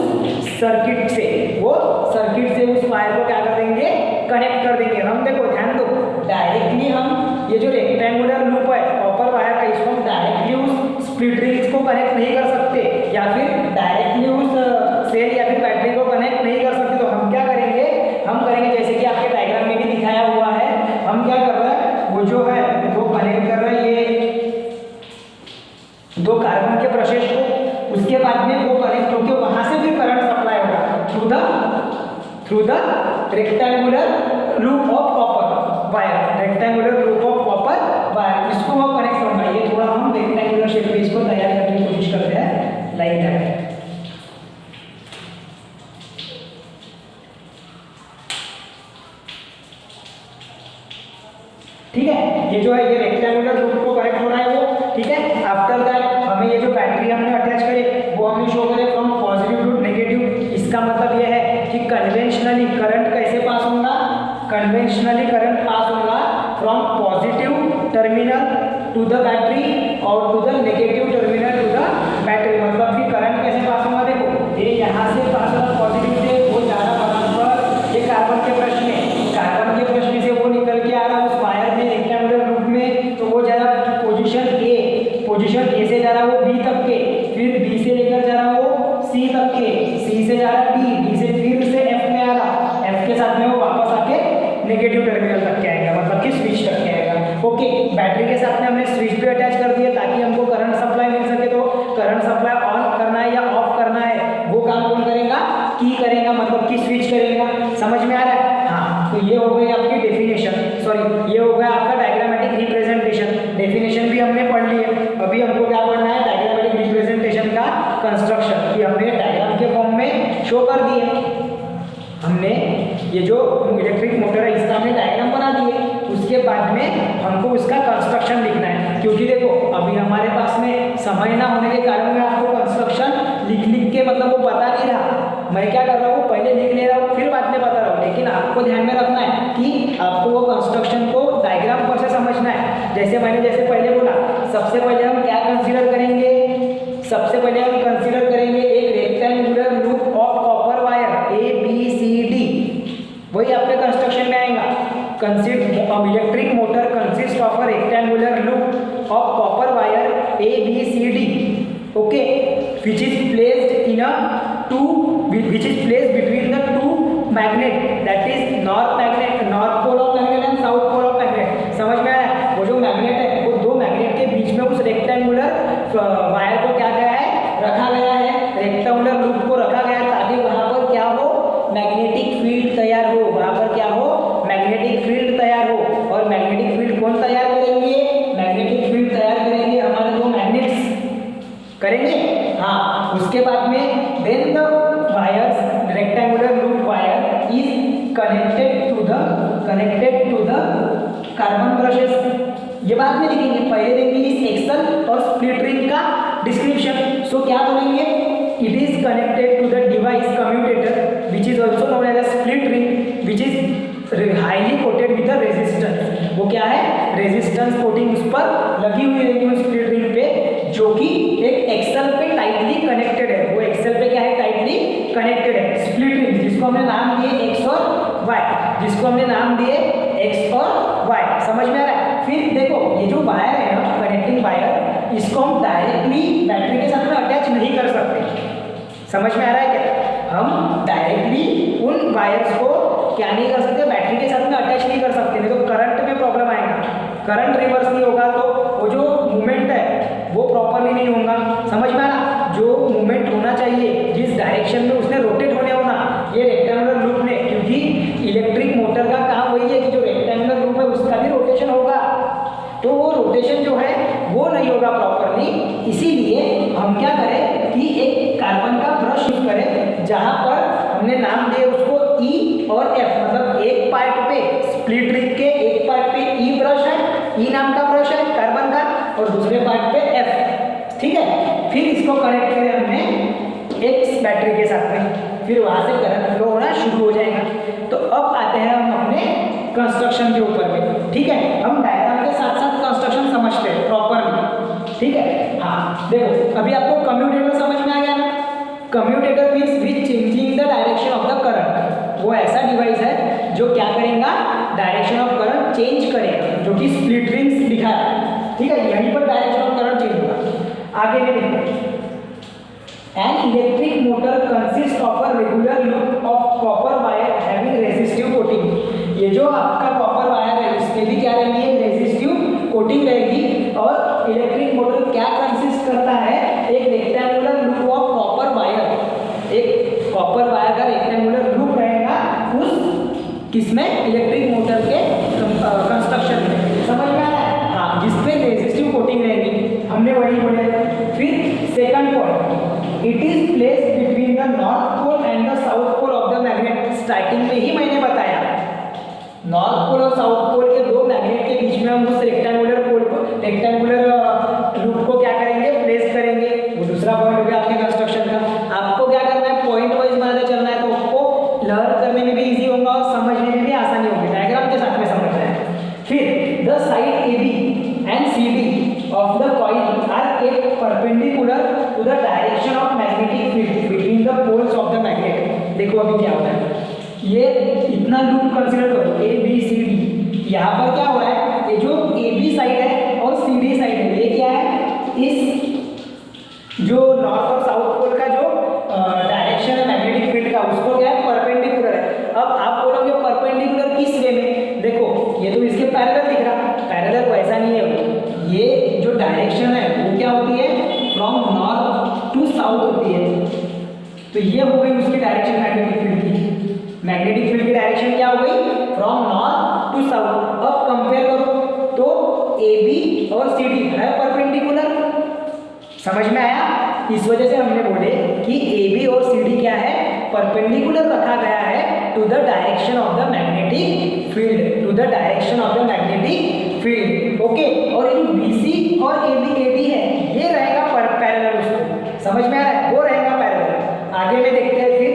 सर्किट से। वो सर्किट से उस वायर को क्या कर देंगे? कनेक्ट कर देंगे। हम देखो ध्यान दो, डायरेक्टली हम ये जो रेक्टेंगुलर लूप है कॉपर वायर का, इसको हम डायरेक्टली उस स्प्लिट रिंग्स को कनेक्ट नहीं कर सकते, या फिर डायरेक्टली उस सेल या फिर बैटरी को कनेक्ट नहीं कर सकते। तो हम क्या करेंगे? हम करेंगे जैसे कि आपके डायग्राम में भी दिखाया हुआ है। हम क्या कर रहे हैं, वो जो है वो कनेक्ट कर रहे हैं ये दो कार्बन के ब्रशेस को। उसके बाद में वो कनेक्ट होकर वहां से भी करंट सप्लाई होगा through the rectangular loop of copper wire. Rectangular loop of copper wire, इसको हम कनेक्ट होगा। ये थोड़ा हम रेक्टेंगुलर शेप में इसको तैयार करने की कोशिश करते हैं, लाइक दैट। ठीक है, ये जो है ये रेक्टेंगुलर लूप को कनेक्ट हो रहा है वो। ठीक है, आफ्टर दैट हमें ये जो बैटरी हमने अटैच करे वो हमें शो करे फ्रॉम पॉजिटिव टू नेगेटिव। इसका मतलब ये है कि कन्वेंशनली करंट कैसे पास होगा? कन्वेंशनली करंट पास होगा from positive terminal to the battery और to the negative terminal to the battery. मतलब कि करंट कैसे पास होगा? देखो ये यहाँ से पास होगा पॉजिटिव से, वो जा रहा बराबर ये कार्बन के ब्रश में, कार्बन के ब्रश में से वो निकल के आ रहा उस वायर में रेक्टेंगुलर लूप में। तो वो जा रहा पोजीशन ए से जा रहा वो बी तक के, फिर बी से लेकर जा रहा वो सी तक के, सी से जा बैटरी के साथ में हमने स्विच भी अटैच कर दिए ताकि हमको करंट सप्लाई मिल सके। तो करंट सप्लाई ऑन करना है या ऑफ करना है वो काम कौन करेगा? की करेगा, मतलब की स्विच करेगा। समझ में आ रहा है? हाँ, तो ये हो गई आपकी डेफिनेशन, सॉरी ये हो गया आपका डायग्रामेटिक रिप्रेजेंटेशन। डेफिनेशन भी हमने पढ़ ली है। अभी हमको क्या पढ़ना है? डायग्रामेटिक रिप्रेजेंटेशन का कंस्ट्रक्शन, कि हमने डायग्राम के फॉर्म में शो कर दिए। हमने ये जो इलेक्ट्रिक मोटर है इसका हमने डायग्राम बना दिए, उसके बाद में हमको उसका कंस्ट्रक्शन लिखना है। क्योंकि देखो अभी हमारे पास में समय ना होने के कारण मैं आपको कंस्ट्रक्शन लिख के मतलब वो बता नहीं रहा। मैं क्या कर रहा हूँ, पहले लिख ले रहा हूँ फिर बाद में बता रहा हूँ। लेकिन आपको ध्यान में रखना है कि आपको वो कंस्ट्रक्शन को डायग्राम पर से समझना है। जैसे पहले बोला, सबसे पहले हम क्या कंसीडर करेंगे? सबसे पहले हम कंसीडर करेंगे एक rectangular loop of copper wire ABCD। वही आपके कंस्ट्रक्शन में आएगा। Electric motor consist of a rectangular loop of copper wire ABCD, okay, which is placed between the two magnet, that is north pole of magnet and south pole of magnet। समझ में आया? वो जो magnet है वो दो magnet के बीच में उस रेक्टेंगुलर वायर को क्या गया है? रखा गया है, रेक्टेंगुलर लूप को रखा गया है ताकि वहां पर क्या हो? मैग्नेटिक फील्ड तैयार हो। वहां पर क्या हो? मैग्नेटिक फील्ड तैयार हो। और मैग्नेटिक फील्ड कौन तैयार करेंगे? मैग्नेटिक फील्ड तैयार करेंगे हमारे दो मैग्नेट्स करेंगे। हाँ, उसके बाद में then the wires, rectangular loop wire is connected to the carbon brushes. ये बाद में लिखेंगे, पहले देंगे इस एक्सल और स्प्लिट रिंग का डिस्क्रिप्शन। सो क्या बोलेंगे? It is connected to the device commutator which is also known as a split ring which is highly coated with the resistance. वो क्या है? रेजिस्टेंस कोटिंग उस पर लगी हुई रहेगी उस स्प्लिट रिंग पे, जो कि एक एक्सल पे टाइटली कनेक्टेड है। वो एक्सल पे क्या है? टाइटली कनेक्टेड है। स्प्लिट रिंग जिसको हमने नाम दिए X और Y, जिसको हमने नाम दिए X और Y। समझ में आ रहा है? फिर देखो ये जो वायर है ना, कनेक्टिंग वायर, इसको हम डायरेक्टली बैटरी के साथ में अटैच नहीं कर सकते। समझ में आ रहा है क्या? हम डायरेक्टली उन वायर्स को क्या नहीं कर सकते? बैटरी के साथ में अटैच नहीं कर सकते, नहीं तो करंट में प्रॉब्लम आएगा। करंट रिवर्स नहीं होगा तो वो जो मूवमेंट है वो प्रॉपरली नहीं होगा। समझ में आ रहा? जो मूवमेंट होना चाहिए, जिस डायरेक्शन में उसने रोटेट होने होना, ये रेक्टेंगुलर लूप ने, क्योंकि इलेक्ट्रिक मोटर का काम वही है कि जो रेक्टेंगुलर लूप है उसका भी रोटेशन होगा, तो वो रोटेशन जो है वो नहीं होगा प्रॉपरली। इसीलिए हम क्या करें कि एक कार्बन का ब्रश यूज करें, जहां पर हमने नाम दिए उसको E और F, मतलब एक पार्ट पे स्प्लिट रिंग के एक पार्ट पे E ब्रश है, E नाम का ब्रश है कार्बन का, और दूसरे पार्ट पे F। ठीक है, फिर इसको कनेक्ट करें हमने एक बैटरी के साथ में, फिर वहां से करंट फ्लो होना शुरू हो जाएगा। तो अब आते हैं हम अपने कंस्ट्रक्शन के ऊपर में। ठीक है, हम डायग्राम के साथ साथ कंस्ट्रक्शन समझते हैं प्रॉपरली। ठीक है, हाँ देखो अभी आपको कम्यूटेटर समझ में आ गया ना? Commutator means which changing the direction of the current. वो ऐसा डिवाइस है जो क्या करेगा? डायरेक्शन ऑफ करंट चेंज करेगा, जो कि स्प्लिट रिंग्स लिखा है। ठीक है, यहीं पर डायरेक्शन ऑफ करंट चेंज होगा। आगे में देखो, an electric motor consists of a regular loop of copper wire having resistive coating। ये जो आपका कॉपर वायर है इसमें भी क्या रहेगी? एक रेजिस्टिव कोटिंग रहेगी। और इलेक्ट्रिक मोटर क्या कंसिस्ट करता है? एक rectangular loop of copper wire, एक कॉपर वायर का रेक्टेंगुलर लूप रहेगा उस किसमें? इलेक्ट्रिक मोटर के कंस्ट्रक्शन में। समझ में आ रहा है? हाँ, जिसपे रेजिस्टिव कोटिंग रहेगी, हमने वही बोला। फिर second point, it is placed between the north pole and the south pole of the magnet. Starting में ही मैंने बताया, नॉर्थ पोल और साउथ पोल के दो मैग्नेट के बीच में हम उस रेक्टेंगुलर पोल को, रेक्टेंगुलर लूप को क्या करेंगे? प्लेस करेंगे। वो दूसरा पॉइंट हो गया आपके कंस्ट्रक्शन का। आपको क्या करना है? पॉइंट वाइज बनाते चलना है, तो आपको लर्न करने में भी इजी होगा और समझने में भी आसानी होगी। डायग्राम के साथ में समझना है। फिर the side AB and CD of the coil are kept perpendicular to the direction of magnetic field between the poles of the magnet। देखो अभी क्या हो रहा है, ये इतना लूप कंसीडर करो ABCD। यहाँ पर क्या हो रहा है? ये जो AB साइड है और CD साइड है, ये क्या है? इस जो नॉर्थ और साउथ पोल का जो डायरेक्शन है मैग्नेटिक फील्ड का, उसको क्या है? परपेंडिकुलर है। अब आप बोलोगे परपेंडिकुलर किस वे में? देखो ये तो इसके पैरेलल दिख रहा, पैरेलल वैसा नहीं है, तो ये हो गई उसकी डायरेक्शन मैग्नेटिक फील्ड की। मैग्नेटिक फील्ड की डायरेक्शन क्या हो गई, फ्रॉम नॉर्थ टू साउथ। अब कंपेयर करो तो AB और CD है परपेंडिकुलर, समझ में आया। इस वजह से हमने बोले कि AB और CD क्या है, परपेंडिकुलर रखा गया है to the direction of the magnetic field, to the direction of the magnetic field. Okay, और ये BC और AD है, ये रहेगा पैरेलल, उसको समझ में आ रहा है, वो रहेगा पैरेलल। आगे में देखते हैं फिर,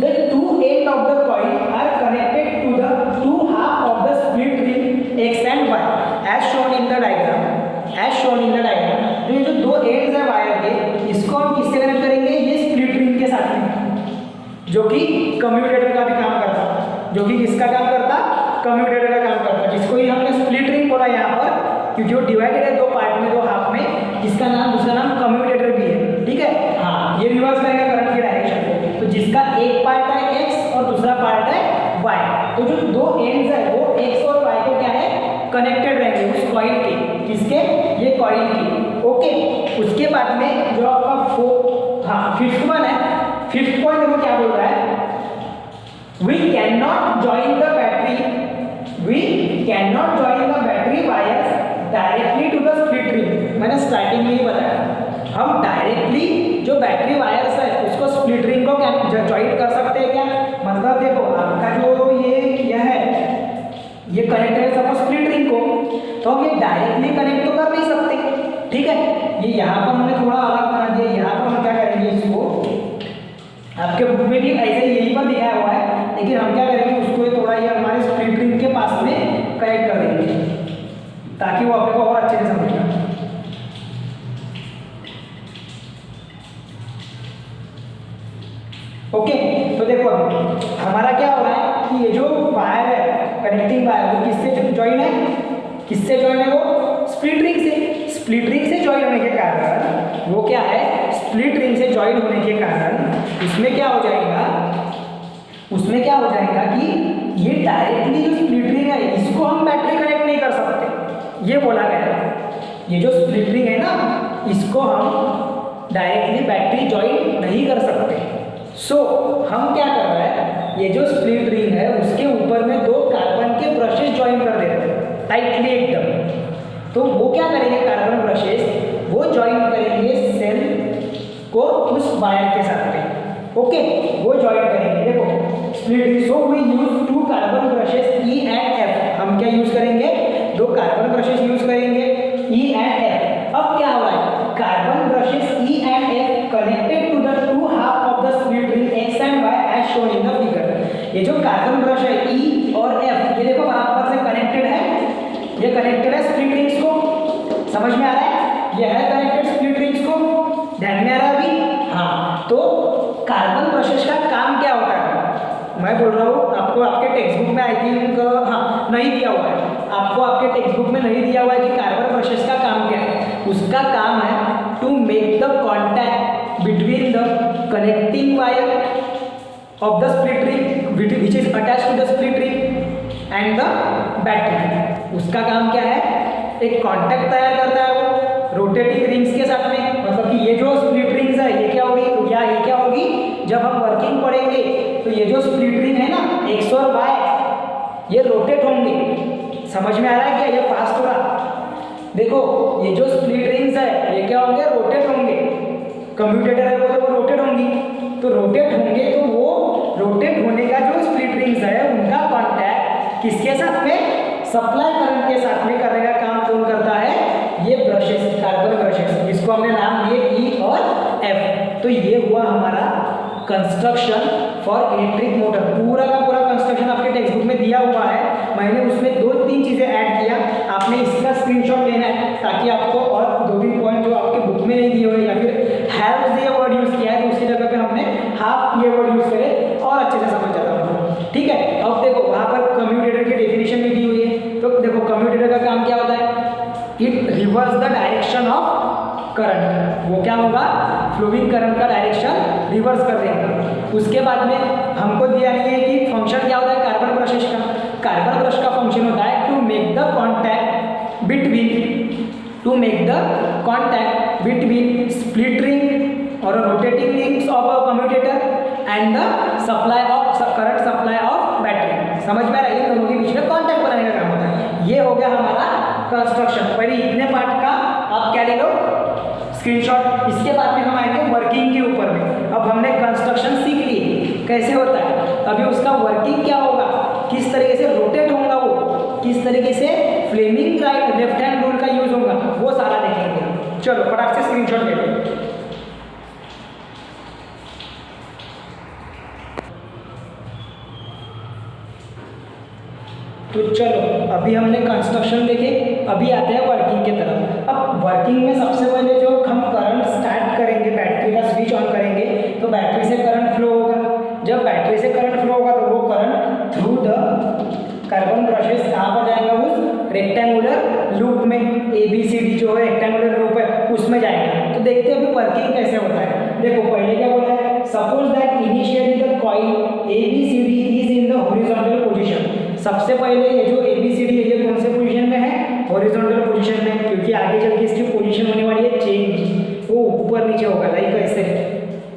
the two end of the coil are connected to the two half of the split ring X and Y as shown in the diagram, as shown in the diagram। तो ये जो दो एंड्स है वायर के, इसको हम किससे connect करेंगे, ये स्प्लिट रिंग के साथ में, जो कि कम्यूटेटर का भी काम करता, जो कि किसका काम करता, कम्यूटेटर का काम करता, जिसको ही हमने स्प्लिट रिंग बोला यहाँ पर, क्योंकि वो डिवाइडेड है दो पार्ट में, दो हाफ में। इसका नाम, दूसरा नाम कम्यूटेटर भी है, ठीक है। हाँ, ये रिवर्स करेगा करंट की डायरेक्शन को, तो जिसका एक पार्ट है X और दूसरा पार्ट है Y। तो जो दो एंड्स है वो X और Y को क्या है, कनेक्टेड रहेंगे उस कॉइल के, किसके, ये कॉइल की। ओके, उसके बाद में जो आपका फिफ्थ वन है, फिफ्थ पॉइंट देखो क्या बोल रहा है, we cannot join the battery wires directly to the split ring। मैंने स्टार्टिंग में ही बताया, हम डायरेक्टली जो बैटरी वायर्स है उसको स्प्लिट रिंग को ज्वाइन कर सकते हैं क्या, मतलब देखो आपका जो ये है, ये कनेक्ट है सपोज स्प्लिट रिंग को, तो हम ये डायरेक्टली कनेक्ट तो कर नहीं सकते, ठीक है। ये यहाँ पर हमने थोड़ा अलग बना दिया, यहाँ पर हम क्या करेंगे, इसको आपके बुक में भी ऐसे यहीं पर दिखाया हुआ है, लेकिन हम क्या करेंगे, उसको थोड़ा ये हमारे स्प्लिट रिंग के पास में कनेक्ट कर देंगे, ताकि वो अपने को और अच्छे से समझेगा। ओके, तो देखो अभी हमारा क्या हो रहा है कि ये जो वायर है, कनेक्टिंग वायर, वो किससे ज्वाइन है, किससे ज्वाइन है, वो स्प्लिट रिंग से। स्प्लिट रिंग से ज्वाइन होने के कारण वो क्या है, स्प्लिट रिंग से ज्वाइन होने के कारण उसमें क्या हो जाएगा, उसमें क्या हो जाएगा कि ये डायरेक्टली जो स्प्लिट रिंग है इसको हम बैटरी कनेक्ट नहीं कर सकते, ये बोला गया है। ये जो स्प्लिट रिंग है ना, इसको हम डायरेक्टली बैटरी ज्वाइन नहीं कर सकते। सो हम क्या कर रहे हैं, ये जो स्प्लिट रिंग है उसके ऊपर में दो कार्बन के ब्रशेस ज्वाइन कर देते हैं टाइटली एकदम। तो वो क्या करेंगे, कार्बन ब्रशेस वो ज्वाइन करेंगे सेल को उस वायर के साथ में। ओके, वो ज्वाइन करेंगे, देखो split ring. So we use two carbon brushes E and F। हम क्या यूज करेंगे, दो कार्बन ब्रशेस यूज करेंगे E and F। अब क्या हो रहा है, carbon brushes E and F connected to the two half of the split ring X and Y as shown in the figure. ये जो कार्बन ब्रश है E और F, ये देखो बराबर से कनेक्टेड है, ये कनेक्टेड है स्प्लिट रिंग्स को, समझ में आ रहा है, ये है कनेक्टेड स्प्लिट रिंग्स को, ध्यान में आ रहा है अभी। हाँ, तो कार्बन ब्रशेस का काम क्या होता है, मैं बोल रहा हूँ आपको, आपके टेक्स्ट बुक में आई थिंक नहीं दिया हुआ है, आपको आपके टेक्स्ट बुक में नहीं दिया हुआ है कि कार्बन ब्रशेस का काम क्या है। उसका काम है to make the contact between the connecting wire of the split ring which is attach to the split ring and the battery. उसका काम क्या है, एक कॉन्टैक्ट तैयार करता है वो रोटेटिंग रिंग्स के साथ में, मतलब कि ये जो स्प्लिट रिंग्स है ये क्या होगी, या ये क्या होगी, जब हम वर्किंग पढ़ेंगे तो ये जो स्प्लिट रिंग है ना X और Y, ये रोटेट होंगे। समझ में आ रहा है क्या, ये फास्ट हो रहा, देखो ये जो स्प्लिट रिंग्स है ये क्या होंगे, रोटेट होंगे। कम्यूटेटर है वो तो वो रोटेट होंगी, तो रोटेट होंगे, तो वो रोटेट होने का जो स्प्लिट रिंग्स है उनका कॉन्टैक्ट किसके साथ में, सप्लाई करंट के साथ में करने का काम कौन करता है, ये ब्रशेस, कार्बन ब्रशेस, जिसको हमने नाम दिए E और F। तो ये हुआ हमारा कंस्ट्रक्शन फॉर इलेक्ट्रिक मोटर। पूरा का पूरा कंस्ट्रक्शन आपके टेक्स्ट बुक में दिया हुआ है, मैंने उसमें 2-3 चीज़ें ऐड किया, आपने इसका स्क्रीनशॉट लेना है ताकि आपको और 2-3 पॉइंट जो आपके बुक में नहीं दिए हुए या फिर हैव ये वर्ड यूज़ किया है तो उसकी जगह पे हमने हाफ ये वर्ड यूज़ करे और अच्छे से समझ जाता हूँ, ठीक है। अब देखो वहाँ पर कम्यूटेटर की डेफिनेशन भी दी हुई है, तो देखो कम्यूटेटर का काम क्या होता है, it reverse the direction of current. वो क्या होगा, फ्लोइंग करंट का डायरेक्शन रिवर्स कर देगा। उसके बाद में हमको दिया नहीं है कि फंक्शन क्या होता है कार्बन ब्रशेस का। कार्बन ब्रश का फंक्शन होता है to make the contact between split ring और rotating links of a commutator and the supply of current supply of battery. समझ में आ रहा है? इन दोनों के बीच में कॉन्टैक्ट बनाने का काम होता है। ये हो गया हमारा कंस्ट्रक्शन। पहले इतने पार्ट का आप क्या ले लो, स्क्रीनशॉट। इसके बाद में हम आएंगे वर्किंग के ऊपर में। अब हमने कंस्ट्रक्शन सीख ली कैसे होता है, अभी उसका वर्किंग क्या होगा, किस तरीके से रोटेट होगा वो, किस तरीके से Fleming right left hand rule का यूज होगा, वो सारा देखेंगे। चलो फटाक से स्क्रीनशॉट लेते हैं। तो चलो अभी हमने कंस्ट्रक्शन देखे, अभी आते हैं वर्किंग की तरफ। अब वर्किंग में सबसे पहले जो हम करंट स्टार्ट करेंगे, बैटरी का स्विच ऑन करेंगे तो बैटरी से करंट फ्लो होगा। जब बैटरी से करंट फ्लो होगा तो वो current through the carbon brushes कहाँ पर जाएगा, उस रेक्टेंगुलर लूप में, ABCD जो है रेक्टेंगुलर लूप है उसमें जाएगा। तो देखते हैं अभी वर्किंग कैसे होता है। देखो पहले क्या बोला है, suppose that initially the coil ABCD is in the horizontal position. सबसे पहले ये जो ABCD है ये कौन से पोजीशन में है, हॉरिजॉन्टल पोजीशन में, क्योंकि आगे चल के इसकी पोजीशन होने वाली है चेंज, वो ऊपर नीचे होगा। लाइक ऐसे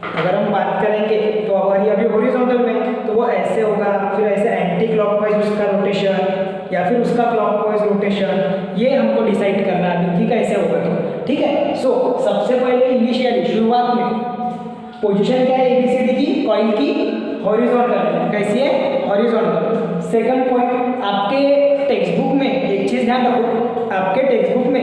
अगर हम बात करेंगे तो अगर ये अभी हॉरिजॉन्टल में तो वो ऐसे होगा, फिर ऐसे एंटी क्लॉकवाइज उसका रोटेशन या फिर उसका क्लॉकवाइज रोटेशन, ये हमको डिसाइड करना है कि कैसे होगा। तो ठीक है, सो सबसे पहले इनिशियली शुरुआत में पोजीशन क्या है ABCD की, कॉइल की हॉरिजॉन्टल। कैसी है, हॉरिजॉन्टल। सेकंड पॉइंट, आपके टेक्स्ट बुक में एक चीज़ ध्यान रखो, आपके टेक्स्ट बुक में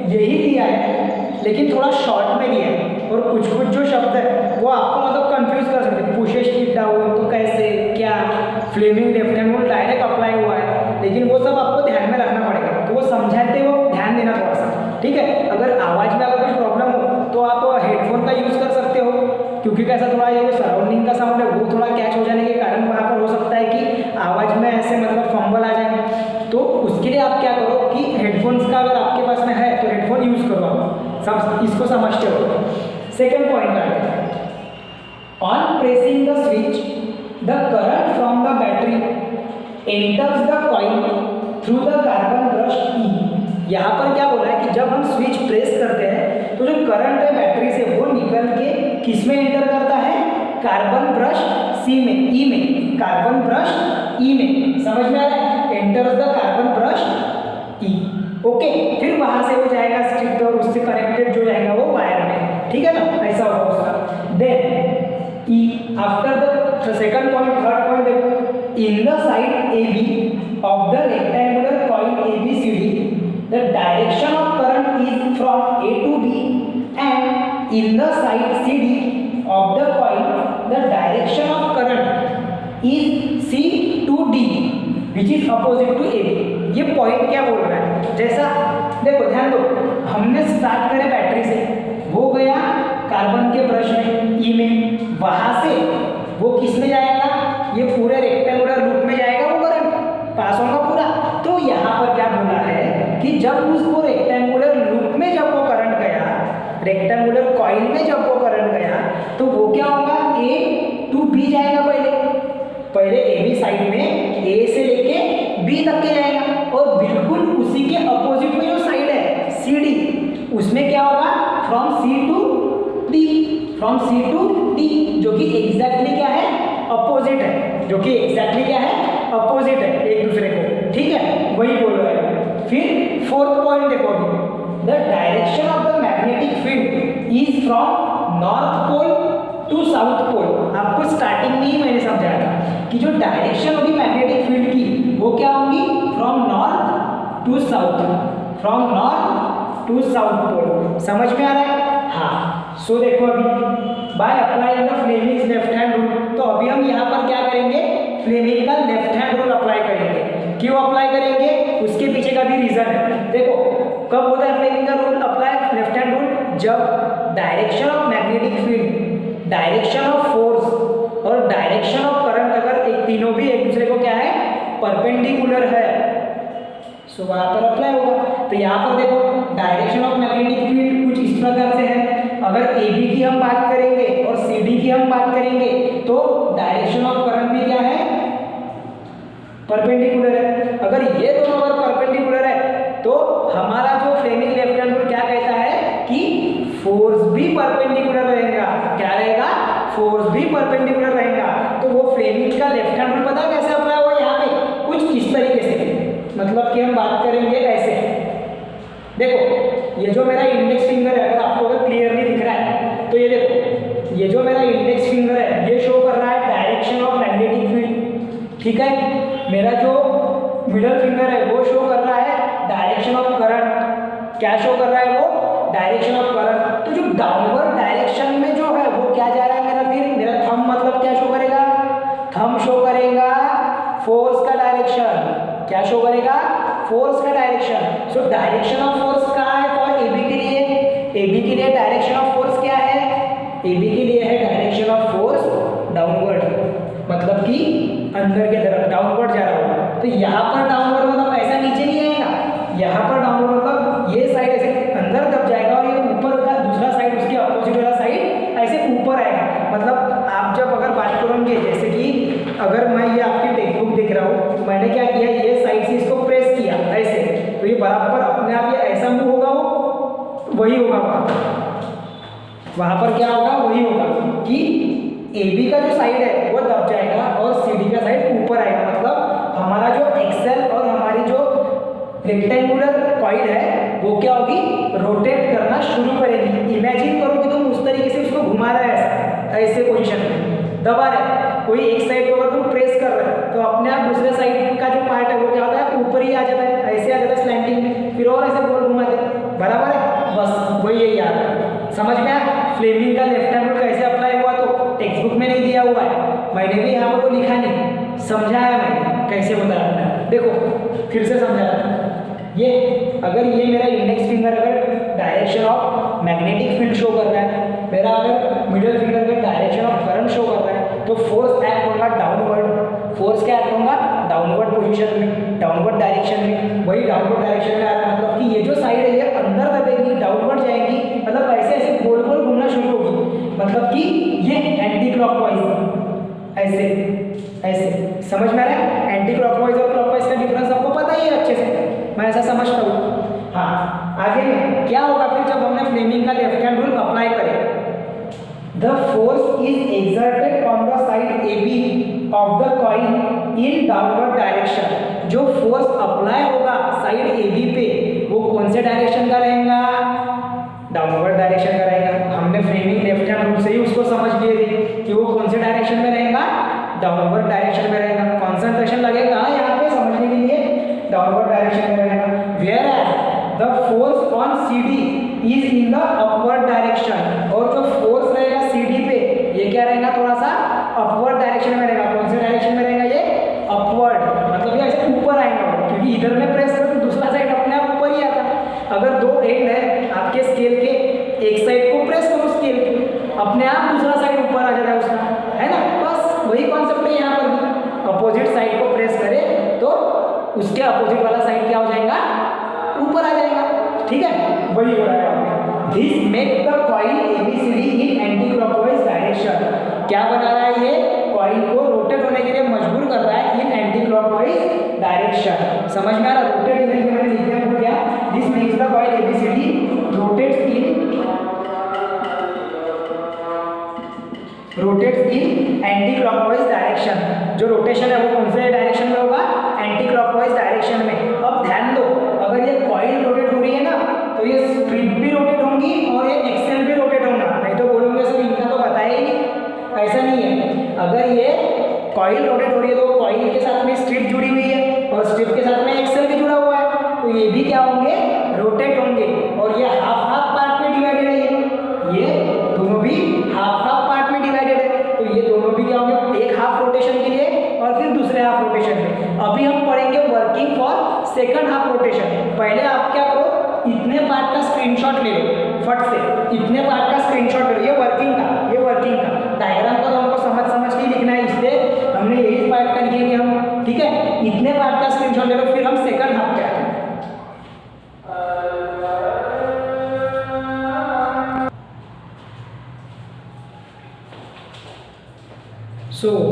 यही दिया है लेकिन थोड़ा शॉर्ट में दिया है, और कुछ कुछ जो शब्द है वो आपको मतलब कंफ्यूज कर सकते हैं। पुशेस कीप डाउन तो कैसे, क्या, Fleming left hand rule direct apply हुआ है, लेकिन वो सब आपको ध्यान में रखना पड़ेगा। तो वो समझाते हो ध्यान देना थोड़ा सा, ठीक है। अगर आवाज़ में अगर कुछ प्रॉब्लम हो तो आप हेडफोन का यूज़ कर सकते हो, क्योंकि कैसा थोड़ा ये जो सराउंडिंग का साउंड है वो थोड़ा कैच हो जाने के कारण वहाँ पर हो सकता है कि आवाज़ में ऐसे मतलब फंबल आ जाए। तो उसके लिए आप क्या करो कि हेडफोन्स का अगर आपके पास में है तो हेडफोन यूज़ करो, आप सब इसको समझते हो। सेकेंड पॉइंट आते हैं, on pressing the switch the current from the battery enters the coil through the carbon brush E। यहाँ पर क्या बोला है कि जब हम स्विच प्रेस करते हैं तो जो करंट है बैटरी से वो निकल के किस में एंटर करता है, कार्बन ब्रश C में, E में, कार्बन ब्रश E में। समझ में आ रहा है, enters the carbon brush E। Okay, फिर वहां से वो जाएगा स्ट्रिप और उससे कनेक्टेड जो जाएगा वो वायर में, ठीक है ना, ऐसा होगा उसका। Then E after the second point, third point देखो, in the side AB of the rectangular coil ABCD the direction of current is from A to B, and in the side CD of the coil the direction of current is C to D which is opposite to AB। ये point क्या बोल रहा है, जैसा देखो ध्यान दो, हमने स्टार्ट करे बैटरी से, वो गया कार्बन के ब्रश में E में, वहां से वो किस में जाएगा, ये पूरे रेक्टेंगुलर लूप में जाएगा, वो करंट पास होगा पूरा। तो यहाँ पर क्या बोला है कि जब उसको रेक्टेंगुलर लूप में जब वो करंट गया, रेक्टेंगुलर कॉइल में जब वो करंट गया तो वो क्या होगा, A to B जाएगा। पहले AB साइड में A से लेके B तक के जाएगा, और बिल्कुल उसी के अपोजिट में जो साइड है CD, उसमें क्या होगा, from C to D, from C to D, जो कि एग्जैक्टली क्या है, अपोजिट है, जो कि एग्जैक्टली क्या है, अपोजिट है एक दूसरे को, ठीक है, वही बोल रहा है। फिर फोर्थ पॉइंट देखो, the direction of the magnetic field is from north pole to south pole. आपको स्टार्टिंग में ही मैंने समझाया था कि जो डायरेक्शन होगी मैग्नेटिक फील्ड की वो क्या होगी, from north to south, from north to south pole. समझ में आ रहा है, हाँ। सो देखो अभी by applying the Fleming's left hand rule, तो अभी हम यहाँ पर क्या करेंगे, फ्लेमिंग का लेफ्ट हैंड रूल अप्लाई करेंगे। क्यों अप्लाई करेंगे, उसके पीछे का भी रीजन है। देखो कब होता है फ्लेमिंग का rule apply, left hand rule, जब direction of magnetic field, direction of force और डायरेक्शन ऑफ करंट अगर एक तीनों भी एक दूसरे को क्या है, परपेंडिकुलर है, सो वहां पर अप्लाई होगा। तो यहाँ पर देखो डायरेक्शन ऑफ मैग्नेटिक फील्ड कुछ इस प्रकार से है। अगर AB की हम बात करेंगे और CD की हम बात करेंगे तो डायरेक्शन ऑफ करंट भी क्या है, परपेंडिकुलर है। अगर ये दोनों अगर हमारा जो फ्लेमिंग लेफ्ट हैंड रूल क्या कहता है कि फोर्स भी परपेंडिकुलर रहेगा। क्या रहेगा? फोर्स भी परपेंडिकुलर रहेगा। तो वो फ्लेमिंग का लेफ्ट हैंड रूल पता है कैसे अप्लाई हुआ यहाँ पे? कुछ इस तरीके से, मतलब कि हम बात करेंगे ऐसे। देखो ये जो मेरा इंडेक्स फिंगर है, अगर आपको अगर क्लियरली दिख रहा है तो ये देखो, ये जो मेरा इंडेक्स फिंगर है ये शो कर रहा है डायरेक्शन ऑफ मैग्नेटिक फील्ड, ठीक है। मेरा जो मिडल फिंगर है वो शो कर रहा है डायरेक्शन ऑफ करंट। क्या शो कर रहा है वो? Direction of current. तो जो डाउनवर्ड डायरेक्शन में जो है वो क्या जा रहा है मेरा? फिर मेरा थंब मतलब क्या शो करेगा? थंब शो करेगा फोर्स का डायरेक्शन। क्या शो करेगा? फोर्स का direction. So direction of force कहाँ है फॉर AB के लिए? AB के लिए डायरेक्शन ऑफ फोर्स क्या है? AB के लिए है डायरेक्शन ऑफ फोर्स डाउनवर्ड, मतलब कि अंदर की तरफ डाउनवर्ड जा रहा होगा। तो यहाँ पर डाउनवर्ड मतलब ऐसा नीचे नहीं आएगा, यहाँ पर डाउनवर्ड मतलब ये साइड ऐसे अंदर दब जाएगा और ये ऊपर का दूसरा साइड उसके अपोजिट वाला साइड ऐसे ऊपर आएगा। मतलब आप जब अगर बात करोगे, जैसे कि अगर मैं ये आपकी टेक्स्ट बुक देख रहा हूँ तो मैंने क्या किया, ये साइड से इसको प्रेस किया ऐसे, तो ये बराबर अपने आप ये ऐसा मूव होगा, वो वही होगा वहाँ पर क्या होगा? वही होगा कि AB का जो साइड है वो दब जाएगा और CD का साइड ऊपर आएगा। मतलब हमारा जो एक्सेल और हमारी जो रेक्टेंगुलर कॉइल है वो क्या होगी? रोटेट करना शुरू करेगी। इमेजिन करो कि तुम उस तरीके से उसको घुमा रहे हैं ऐसे पोजीशन में, दबा रहे, कोई एक साइड को अगर तुम प्रेस कर रहे हो तो अपने आप दूसरे साइड का जो पार्ट है वो क्या होता है? ऊपर ही आ जाता है, ऐसे आ जाता है स्लैंटिंग में, फिर और ऐसे गोल घुमाते, बराबर है। बस वही है यार, समझ में आया? फ्लेमिंग का लेफ्ट हैंड रूल कैसे अप्लाई हुआ तो टेक्स्ट बुक में नहीं दिया हुआ है, मैंने भी यहाँ पर वो लिखा नहीं, समझाया मैंने कैसे बताया मैंने। देखो फिर से समझाया, ये अगर ये मेरा इंडेक्स फिंगर अगर direction of magnetic field show कर रहा है, मेरा अगर मिडिल फिंगर अगर डायरेक्शन ऑफ करंट शो कर रहा है, तो फोर्स एक्ट होगा डाउनवर्ड। फोर्स क्या एक्ट होगा? डाउनवर्ड पोजीशन में, डाउनवर्ड डायरेक्शन में। वही डाउनवर्ड डायरेक्शन में आ रहा है, मतलब कि ये जो साइड है ये अंदर दबेगी, डाउनवर्ड जाएगी, मतलब ऐसे ऐसे गोल गोल घूमना शुरू होगी, मतलब कि ये एंटी क्लॉकवाइज ऐसे ऐसे। समझ में आ रहा है? एंटी क्लॉकवाइज और क्लॉकवाइज का डिफरेंस आपको पता ही है अच्छे से, मैं ऐसा समझता हूँ। हाँ, आगे में क्या होगा फिर जब हमने फ्लेमिंग का लेफ्ट हैंड रूल अप्लाई करें? The force is exerted on the side AB of the coin in downward direction. जो फोर्स अप्लाई होगा साइड AB पे वो कौन से डायरेक्शन का रहेगा? डाउनवर्ड डायरेक्शन का रहेगा। हमने फ्लेमिंग लेफ्ट हैंड रूल से ही उसको समझ लिए थे कि वो कौन से डायरेक्शन में रहेगा? डाउनवर्ड डायरेक्शन में रहेगा। कॉन्सेंट्रेशन लगेगा यहाँ पे समझने के लिए, डाउनवर्ड डायरेक्शन में रहेगा। Whereas the force on CD is in the upward direction, और जो फोर्स रहेगा CD पे ये क्या रहेगा? थोड़ा सा अपवर्ड डायरेक्शन में रहेगा। कौन से डायरेक्शन में रहेगा? ये अपवर्ड, मतलब ये ऐसे ऊपर आएगा, क्योंकि इधर में प्रेस करो तो दूसरा साइड अपने आप ऊपर ही आता है। अगर दो एंड है आपके स्केल के, एक साइड को प्रेस करो स्केल के, अपने आप दूसरा साइड ऊपर आ जाता है उसका, है ना? बस वही कॉन्सेप्ट है यहाँ पर भी। अपोजिट साइड को प्रेस करे तो उसके अपोजिट वाला साइड क्या हो जाएगा? ऊपर आ जाएगा, ठीक है? वही हो रहा है। This make the coil ABCD in anti clockwise direction. क्या बना रहा है ये? कॉइल को रोटेट होने के लिए मजबूर कर रहा है इन एंटी क्लॉकवाइज डायरेक्शन। समझ में आ रहा? रोटेट इधर के मैंने लिखने को क्या? This makes the coil ABCD rotates in anti clockwise direction. जो रोटेशन है वो कौन से डायरेक्शन में होगा? एंटी क्लॉकवाइज डायरेक्शन में। अब ध्यान दो, अगर ये कॉइल रोटेट हो रही है ना तो ये स्ट्रिप भी रोटेट होंगी और ये एक्सेल भी रोटेट होगा। नहीं तो बोलोगे सर इनका तो बताया ही नहीं, ऐसा नहीं है। अगर ये कॉइल रोटेट हो रही है तो कॉइल के साथ में स्ट्रिप जुड़ी हुई है और स्ट्रिप के साथ में एक्सेल भी जुड़ा हुआ है, तो ये भी क्या होंगे? रोटेट होंगे। और ये हाफ हाफ पार्ट में डिवाइडेड है, ये दोनों भी हाफ हाफ पार्ट में डिवाइडेड है, तो ये दोनों भी क्या होंगे? एक हाफ रोटेशन के लिए और फिर दूसरे हाफ रोटेशन में। अभी हम पढ़ेंगे working for second half rotation. पहले आप क्या करो, इतने पार्ट का स्क्रीनशॉट ले लो फट से, इतने पार्ट का स्क्रीनशॉट ले लो। ये वर्किंग का डायग्राम को तो हमको समझ के लिखना है, इसलिए हमने यही पार्ट का लिखेंगे हम, ठीक है? इतने पार्ट का स्क्रीनशॉट ले लो, फिर हम सेकंड हाफ पे आते हैं।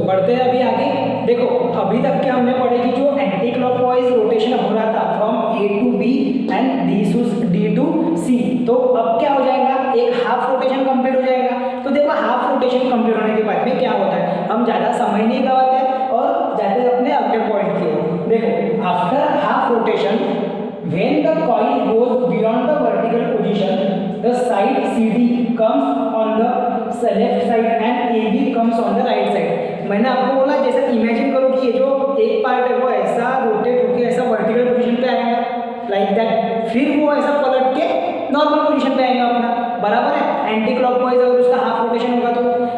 बढ़ते हैं अभी आगे। देखो अभी तक क्या हमने पढ़े कि जो एंटी क्लॉकवाइज रोटेशन हो रहा था from A to B and D to C, तो अब क्या हो जाएगा? एक हाफ रोटेशन कंप्लीट हो जाएगा। तो देखो हाफ रोटेशन कंप्लीट होने के बाद में क्या होता है, हम ज़्यादा समय नहीं गवाते और जाते अपने अगले पॉइंट की ओर। देखो after half rotation when the coil goes beyond the vertical position, the side CD comes on the left side and AB comes on the right side। मैंने आपको बोला जैसे इमेजिन करो कि ये जो एक पार्ट है वो ऐसा रोटेट होकर ऐसा वर्टिकल पोजीशन पे आएगा लाइक दैट, फिर वो ऐसा पलट के नॉर्मल पोजीशन पे आएगा अपना, बराबर है, एंटी क्लॉकवाइज अगर उसका हाफ रोटेशन होगा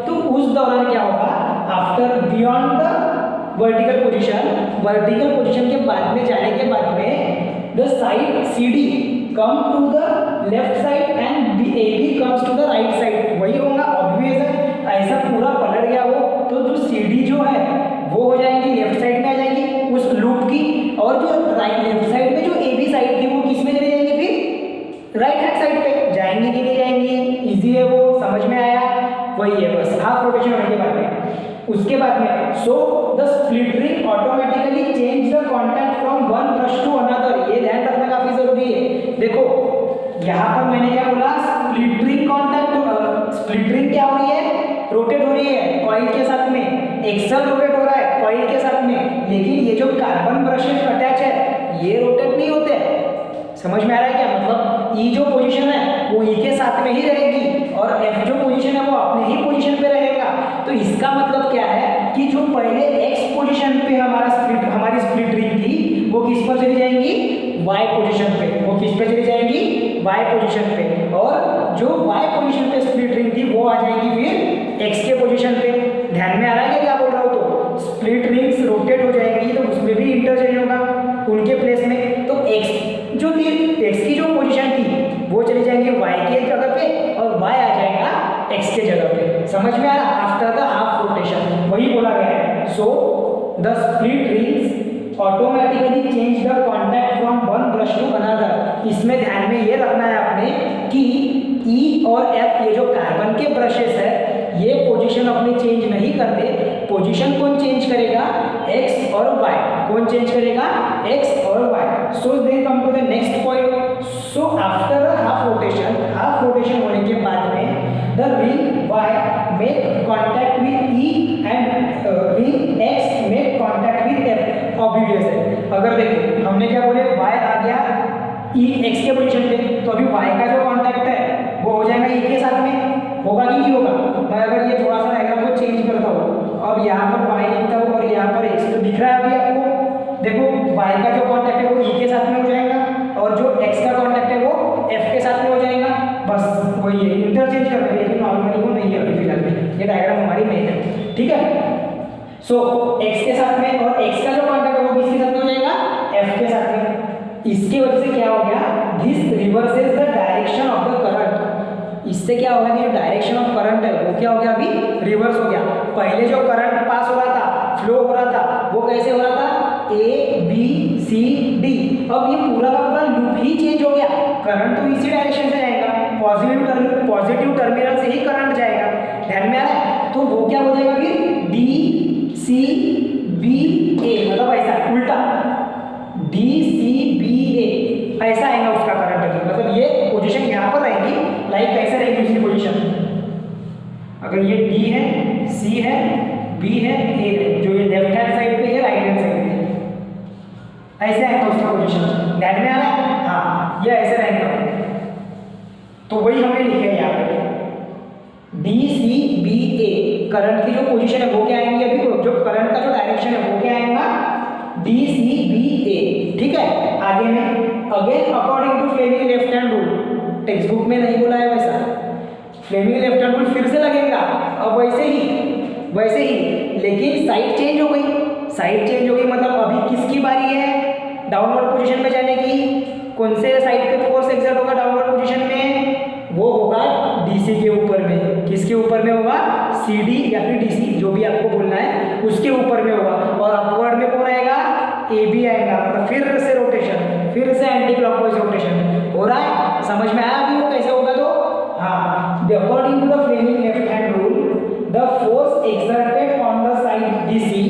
तो उस दौरान क्या होगा, after beyond the vertical position के बाद में जाने के बाद में the side CD come to the left side and AB comes to the right side, वही होगा ऑब्वियस है। ऐसा पूरा पलट गया वो तो जो CD जो है वो हो जाएगी लेफ्ट साइड में आ जाएगी उस लूप की, और जो राइट लेफ्ट साइड में जो AB साइड थी वो किस में चले जाएंगे, फिर राइट हैंड साइड पे जाएंगे कि नहीं जाएंगे। इजी है वो, समझ में आया, वही है बस हाफ रोटेशन होने के बाद में। उसके बाद में so the split ring automatically change the contact from one brush to another, ये ध्यान रखना काफी जरूरी है। देखो यहाँ पर मैंने क्या बोला, split ring contact, split ring क्या हो रही है, रोटेट हो रही है कॉइल के साथ में, एक्सल रोटेट हो रहा है कॉइल के साथ में, लेकिन ये जो कार्बन ब्रशेस अटैच है ये रोटेट नहीं होते। समझ में आ रहा है क्या, मतलब ई जो पोजीशन है वो ई के साथ में ही रहेगी और एफ जो पोजीशन है वो अपने ही पोजीशन पे रहेगा। तो इसका मतलब क्या है कि जो पहले एक्स पोजीशन पे हमारी स्प्लिट रिंग थी वो किस पर चली जाएंगी, वाई पोजीशन पे, वो किस पे चली जाएंगी, वाई पोजीशन पे, और जो वाई पोजीशन पे स्प्लिट रिंग थी वो आ जाएगी फिर एक्स के पोजीशन पे। ध्यान में आ रहा है क्या बोल रहा हूँ, तो स्प्लिट रिंग्स रोटेट हो जाएंगी तो उसमें भी इंटरचेंज होगा उनके प्लेस में, तो एक्स जो थी एक्स की जो पोजीशन थी वो चली जाएंगी वाई के जगह पे और वाई आ जाएगा एक्स के जगह पे। समझ में आ रहा, आफ्टर द हाफ रोटेशन वही बोला गया है। So the split rings automatically change the contact from one brush to another. इसमें ध्यान में ये रखना है आपने कि ई और एफ ये जो कार्बन के ब्रशेस है ये पोजीशन अपनी चेंज नहीं करते, पोजीशन कौन चेंज करेगा, एक्स और वाई, कौन चेंज करेगा, एक्स और Y. So then come to the next point. So after half rotation होने के बाद में the ring Y make contact with E and ring X make contact with F. Obvious है, अगर देखो हमने क्या बोले, वाई आ गया ई एक्स के पोजीशन पे, तो अभी वाई का जो कॉन्टैक्ट है वो हो जाएगा ई के साथ में, होगा कि नहीं होगा। मैं अगर ये थोड़ा सा डायग्राम को चेंज करता हूँ, अब यहाँ पर वाई लिखता हूँ और यहाँ पर एक्स, तो दिख रहा है अभी आपको, देखो वाई का जो कॉन्टैक्ट है वो ई के साथ में हो जाएगा और जो एक्स का कॉन्टैक्ट है वो एफ के साथ में हो जाएगा, बस वही है, इंटरचेंज कर रहे हैं, लेकिन नॉर्मली वो नहीं है अभी फिलहाल में, ये डायग्राम हमारी नहीं है, ठीक है। सो एक्स के साथ में और एक्स का जो कॉन्टैक्ट है वो किसके साथ में हो जाएगा, एफ के साथ में। इसकी वजह से क्या हो गया, this reverses the direction of the current. इससे क्या होगा कि जो डायरेक्शन ऑफ करंट है वो क्या हो गया, अभी रिवर्स हो गया। पहले जो करंट पास हो रहा था, फ्लो हो रहा था, वो कैसे हो रहा था, ए बी सी डी, अब ये पूरा का पूरा लूप ही चेंज हो गया, करंट तो इसी डायरेक्शन से जाएगा, पॉजिटिव टर्मिनल से ही करंट जाएगा, ध्यान में आ रहा है। तो वो क्या हो जाएगा फिर, डी सी बी ए, मतलब ऐसा उल्टा डी सी बी ए ऐसा आएगा उसका करंट, मतलब ये पोजीशन यहाँ पर रहेगी, लाइक कैसे रहेगी उसकी पोजीशन, अगर ये डी है, सी है, बी है, ए है, जो ये लेफ्ट हैंड साइड पे है, राइट हैंड साइड पे, ऐसे आएगा उसका पोजीशन, ध्यान में आ रहा है, हाँ ये ऐसे रहेगा। तो वही हमने लिखा है यहाँ पे डी सी बी ए, करंट की जो पोजीशन है वो क्या आएंगी, अभी जो करंट का जो डायरेक्शन है वो क्या आएगा, डी सी बी ए, ठीक है। आगे में again according to Fleming left hand rule, textbook में नहीं बोला है वैसा, फ्लेमिंग लेफ्ट हैंड रूल फिर से लगेगा अब वैसे ही, लेकिन साइड चेंज हो गई, मतलब अभी किसकी बारी है डाउनवर्ड पोजीशन में जाने की, कौन से साइड पे फोर्स एक्सर्ट होगा डाउनवर्ड पोजीशन में, वो होगा डीसी के ऊपर में, किसके ऊपर में होगा, सीडी या फिर डीसी जो भी आपको बोलना है उसके ऊपर में होगा, और अपवर्ड में कौन आएगा, ए बी आएगा, मतलब फिर से रोटेशन, फिर से एंटी क्लॉकवाइज रोटेशन हो रहा है। समझ में आया अभी वो कैसे होगा, तो हाँ, according to the Fleming left hand rule the force exerted on the side DC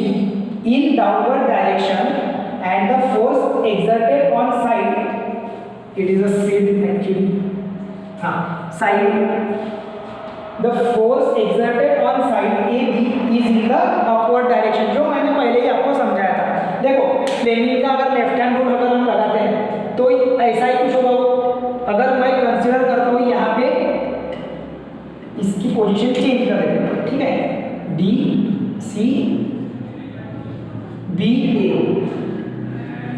in downward direction and the force exerted on side, it is a side actually, हाँ side the force exerted on side A B is in the upward direction, जो मैंने पहले ही आपको समझाया था। देखो Fleming का अगर लेफ्ट हैंड रूल अगर हम लगाते हैं तो ऐसा ही कुछ होगा। अगर मैं कंसीडर करता हूँ यहाँ पे इसकी पोजीशन चेंज कर देते हैं, ठीक है, डी सी बी ए।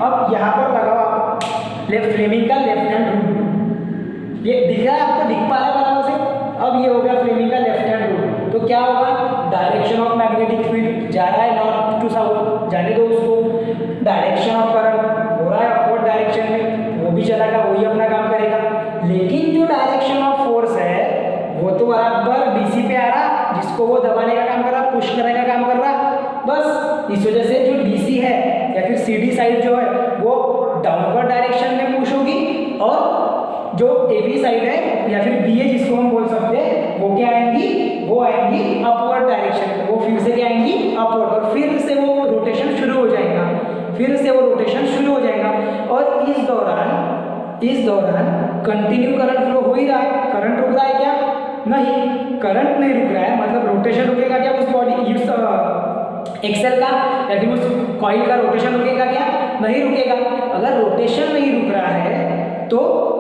अब यहाँ पर लगाओ आप लेफ्ट फ्लेमिंग का लेफ्ट हैंड रूल, ये दिख रहा है आपको, दिख पा रहा है बराबर से। अब ये हो गया फ्लेमिंग का लेफ्ट हैंड रूल, तो क्या होगा, डायरेक्शन ऑफ मैग्नेटिक फील्ड जा रहा है नॉर्थ टू साउथ, जाने दो उसको। डायरेक्शन ऑफ करंट हो रहा है अपवर्ड डायरेक्शन में, वो भी चलेगा, वही अपना काम करेगा। लेकिन जो डायरेक्शन ऑफ फोर्स है वो तो बराबर डीसी पे आ रहा, जिसको वो दबाने का काम कर रहा, पुश करने का काम कर रहा। बस इस वजह से जो डीसी है या फिर सीडी साइड जो है वो डाउनवर्ड डायरेक्शन में पुश होगी, और जो ए बी साइड है या फिर बी ए जिसको हम बोल सकते हैं वो क्या आएंगी, वो आएंगी अपवर्ड डायरेक्शन में। वो फिर से क्या आएंगी, अपवर्ड, और फिर से वो रोटेशन शुरू हो जाएगा, फिर से वो रोटेशन शुरू हो जाएगा। और इस दौरान कंटिन्यू करंट फ्लो हो ही रहा है। करंट रुक रहा है क्या, नहीं, करंट नहीं रुक रहा है, मतलब रोटेशन रुकेगा क्या उस बॉडी उस एक्सेल का या फिर उस कॉइल का रोटेशन रुकेगा क्या, नहीं रुकेगा। अगर रोटेशन नहीं रुक रहा है तो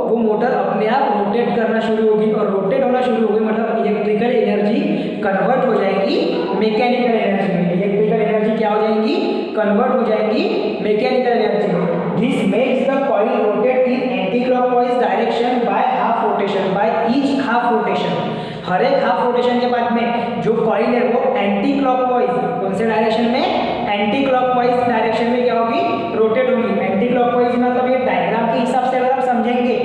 वो मोटर अपने आप रोटेट करना शुरू होगी, और रोटेट होना शुरू होगी मतलब इलेक्ट्रिकल एनर्जी कन्वर्ट हो जाएगी मैकेनिकल एनर्जी में। इलेक्ट्रिकल एनर्जी क्या हो जाएगी, कन्वर्ट हो जाएगी मैकेनिकल एनर्जी में। This makes the coil rotate in anti clockwise direction by half rotation, by each half rotation. हर एक हाफ रोटेशन के बाद में जो कॉइल है वो एंटी क्लॉकवाइज, कौन से डायरेक्शन में, एंटी क्लॉकवाइज डायरेक्शन में क्या होगी, रोटेट होगी। एंटी क्लॉकवाइज मतलब ये डायग्राम के हिसाब से अगर हम समझेंगे,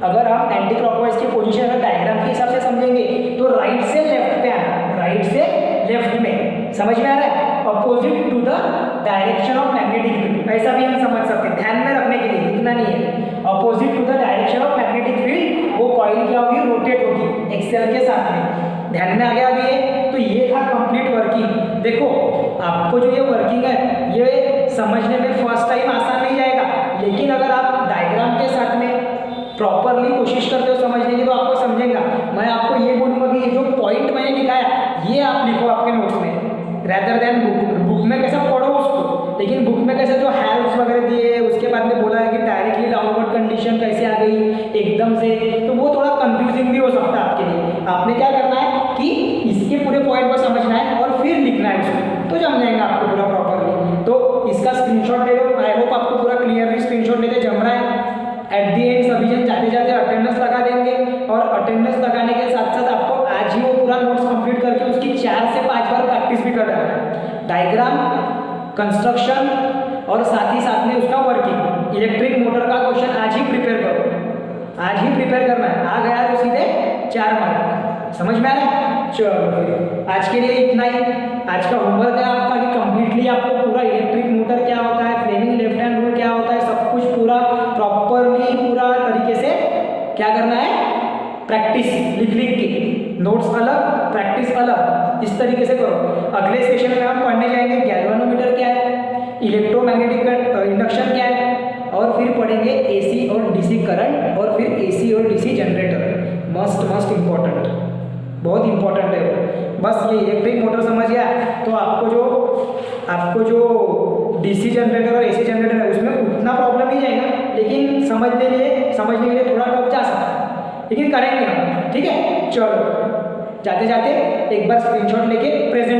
अगर हम एंटी क्लॉकवाइज की पोजीशन अगर डायग्राम के हिसाब से समझेंगे तो राइट से लेफ्ट पे आना, राइट से लेफ्ट में, समझ में आ रहा है, opposite to the direction of magnetic field, ऐसा भी हम समझ सकते हैं, ध्यान में रखने के लिए, लिखना नहीं है। Opposite to the direction of magnetic field वो कॉइल क्या होगी, रोटेट होगी एक्सेल के साथ में। ध्यान में आ गया अभी ये, तो ये था कंप्लीट वर्किंग। देखो आपको जो ये वर्किंग है ये समझने में फर्स्ट टाइम आसान नहीं जाएगा, लेकिन अगर आप डायग्राम के साथ में प्रॉपरली कोशिश करते हो समझने की तो आपको समझेगा। मैं आपको ये बोलूँगा कि ये जो पॉइंट मैंने लिखाया ये आप लिखो आपके नोट्स में, रैदर देन बुक में कैसा पढ़ो उसको, लेकिन बुक में कैसे जो हेल्प्स वगैरह दिए उसके बाद में बोला है कि डायरेक्टली डाउनवर्ड कंडीशन कैसे आ गई एकदम से, तो वो थोड़ा कंफ्यूजिंग भी हो सकता है आपके लिए। आपने क्या करना है कि इसके पूरे पॉइंट को समझना है और फिर लिखना है उसको, तो जम जाएगा आपको पूरा प्रॉपरली। तो इसका स्क्रीनशॉट ले लो, आई होप आपको पूरा क्लियरली स्क्रीनशॉट लेते जम रहा है। एट दी एंड सभी जन जाते जाते अटेंडेंस लगा देंगे, और अटेंडेंस लगाने के साथ साथ आपको आज ही वो पूरा नोट्स कंप्लीट करके उसकी 4 से 5 बार प्रैक्टिस भी कर रहा है, डायग्राम, कंस्ट्रक्शन और साथ ही साथ में उसका वर्किंग। इलेक्ट्रिक मोटर का क्वेश्चन आज ही प्रिपेयर करो, आज ही प्रिपेयर करना है, आ गया तो सीधे 4 मार्क, समझ में आ रहा है। चलो आज के लिए इतना ही। आज का होमवर्क है आपका कि कंप्लीटली आपको पूरा इलेक्ट्रिक मोटर क्या होता है, फ्लेमिंग लेफ्ट हैंड रूल क्या होता है, सब कुछ पूरा प्रॉपरली पूरा तरीके से क्या करना है, प्रैक्टिस लिख के, नोट्स अलग प्रैक्टिस अलग, इस तरीके से करो। अगले सेशन में हम पढ़ने जाएंगे गैल्वेनोमीटर क्या है, इलेक्ट्रोमैग्नेटिक इंडक्शन क्या है, और फिर पढ़ेंगे एसी और डीसी करंट, और फिर एसी और डीसी जनरेटर। मस्ट इम्पॉर्टेंट, बहुत इंपॉर्टेंट है वो। बस ये इलेक्ट्रिक मोटर समझ गया तो आपको जो डीसी जनरेटर और एसी जनरेटर है उसमें उतना प्रॉब्लम नहीं जाएगा, लेकिन समझने के लिए थोड़ा टफ जा सकता है, लेकिन करेंगे हम, ठीक है। चलो जाते जाते एक बार स्क्रीनशॉट लेके प्रेजेंट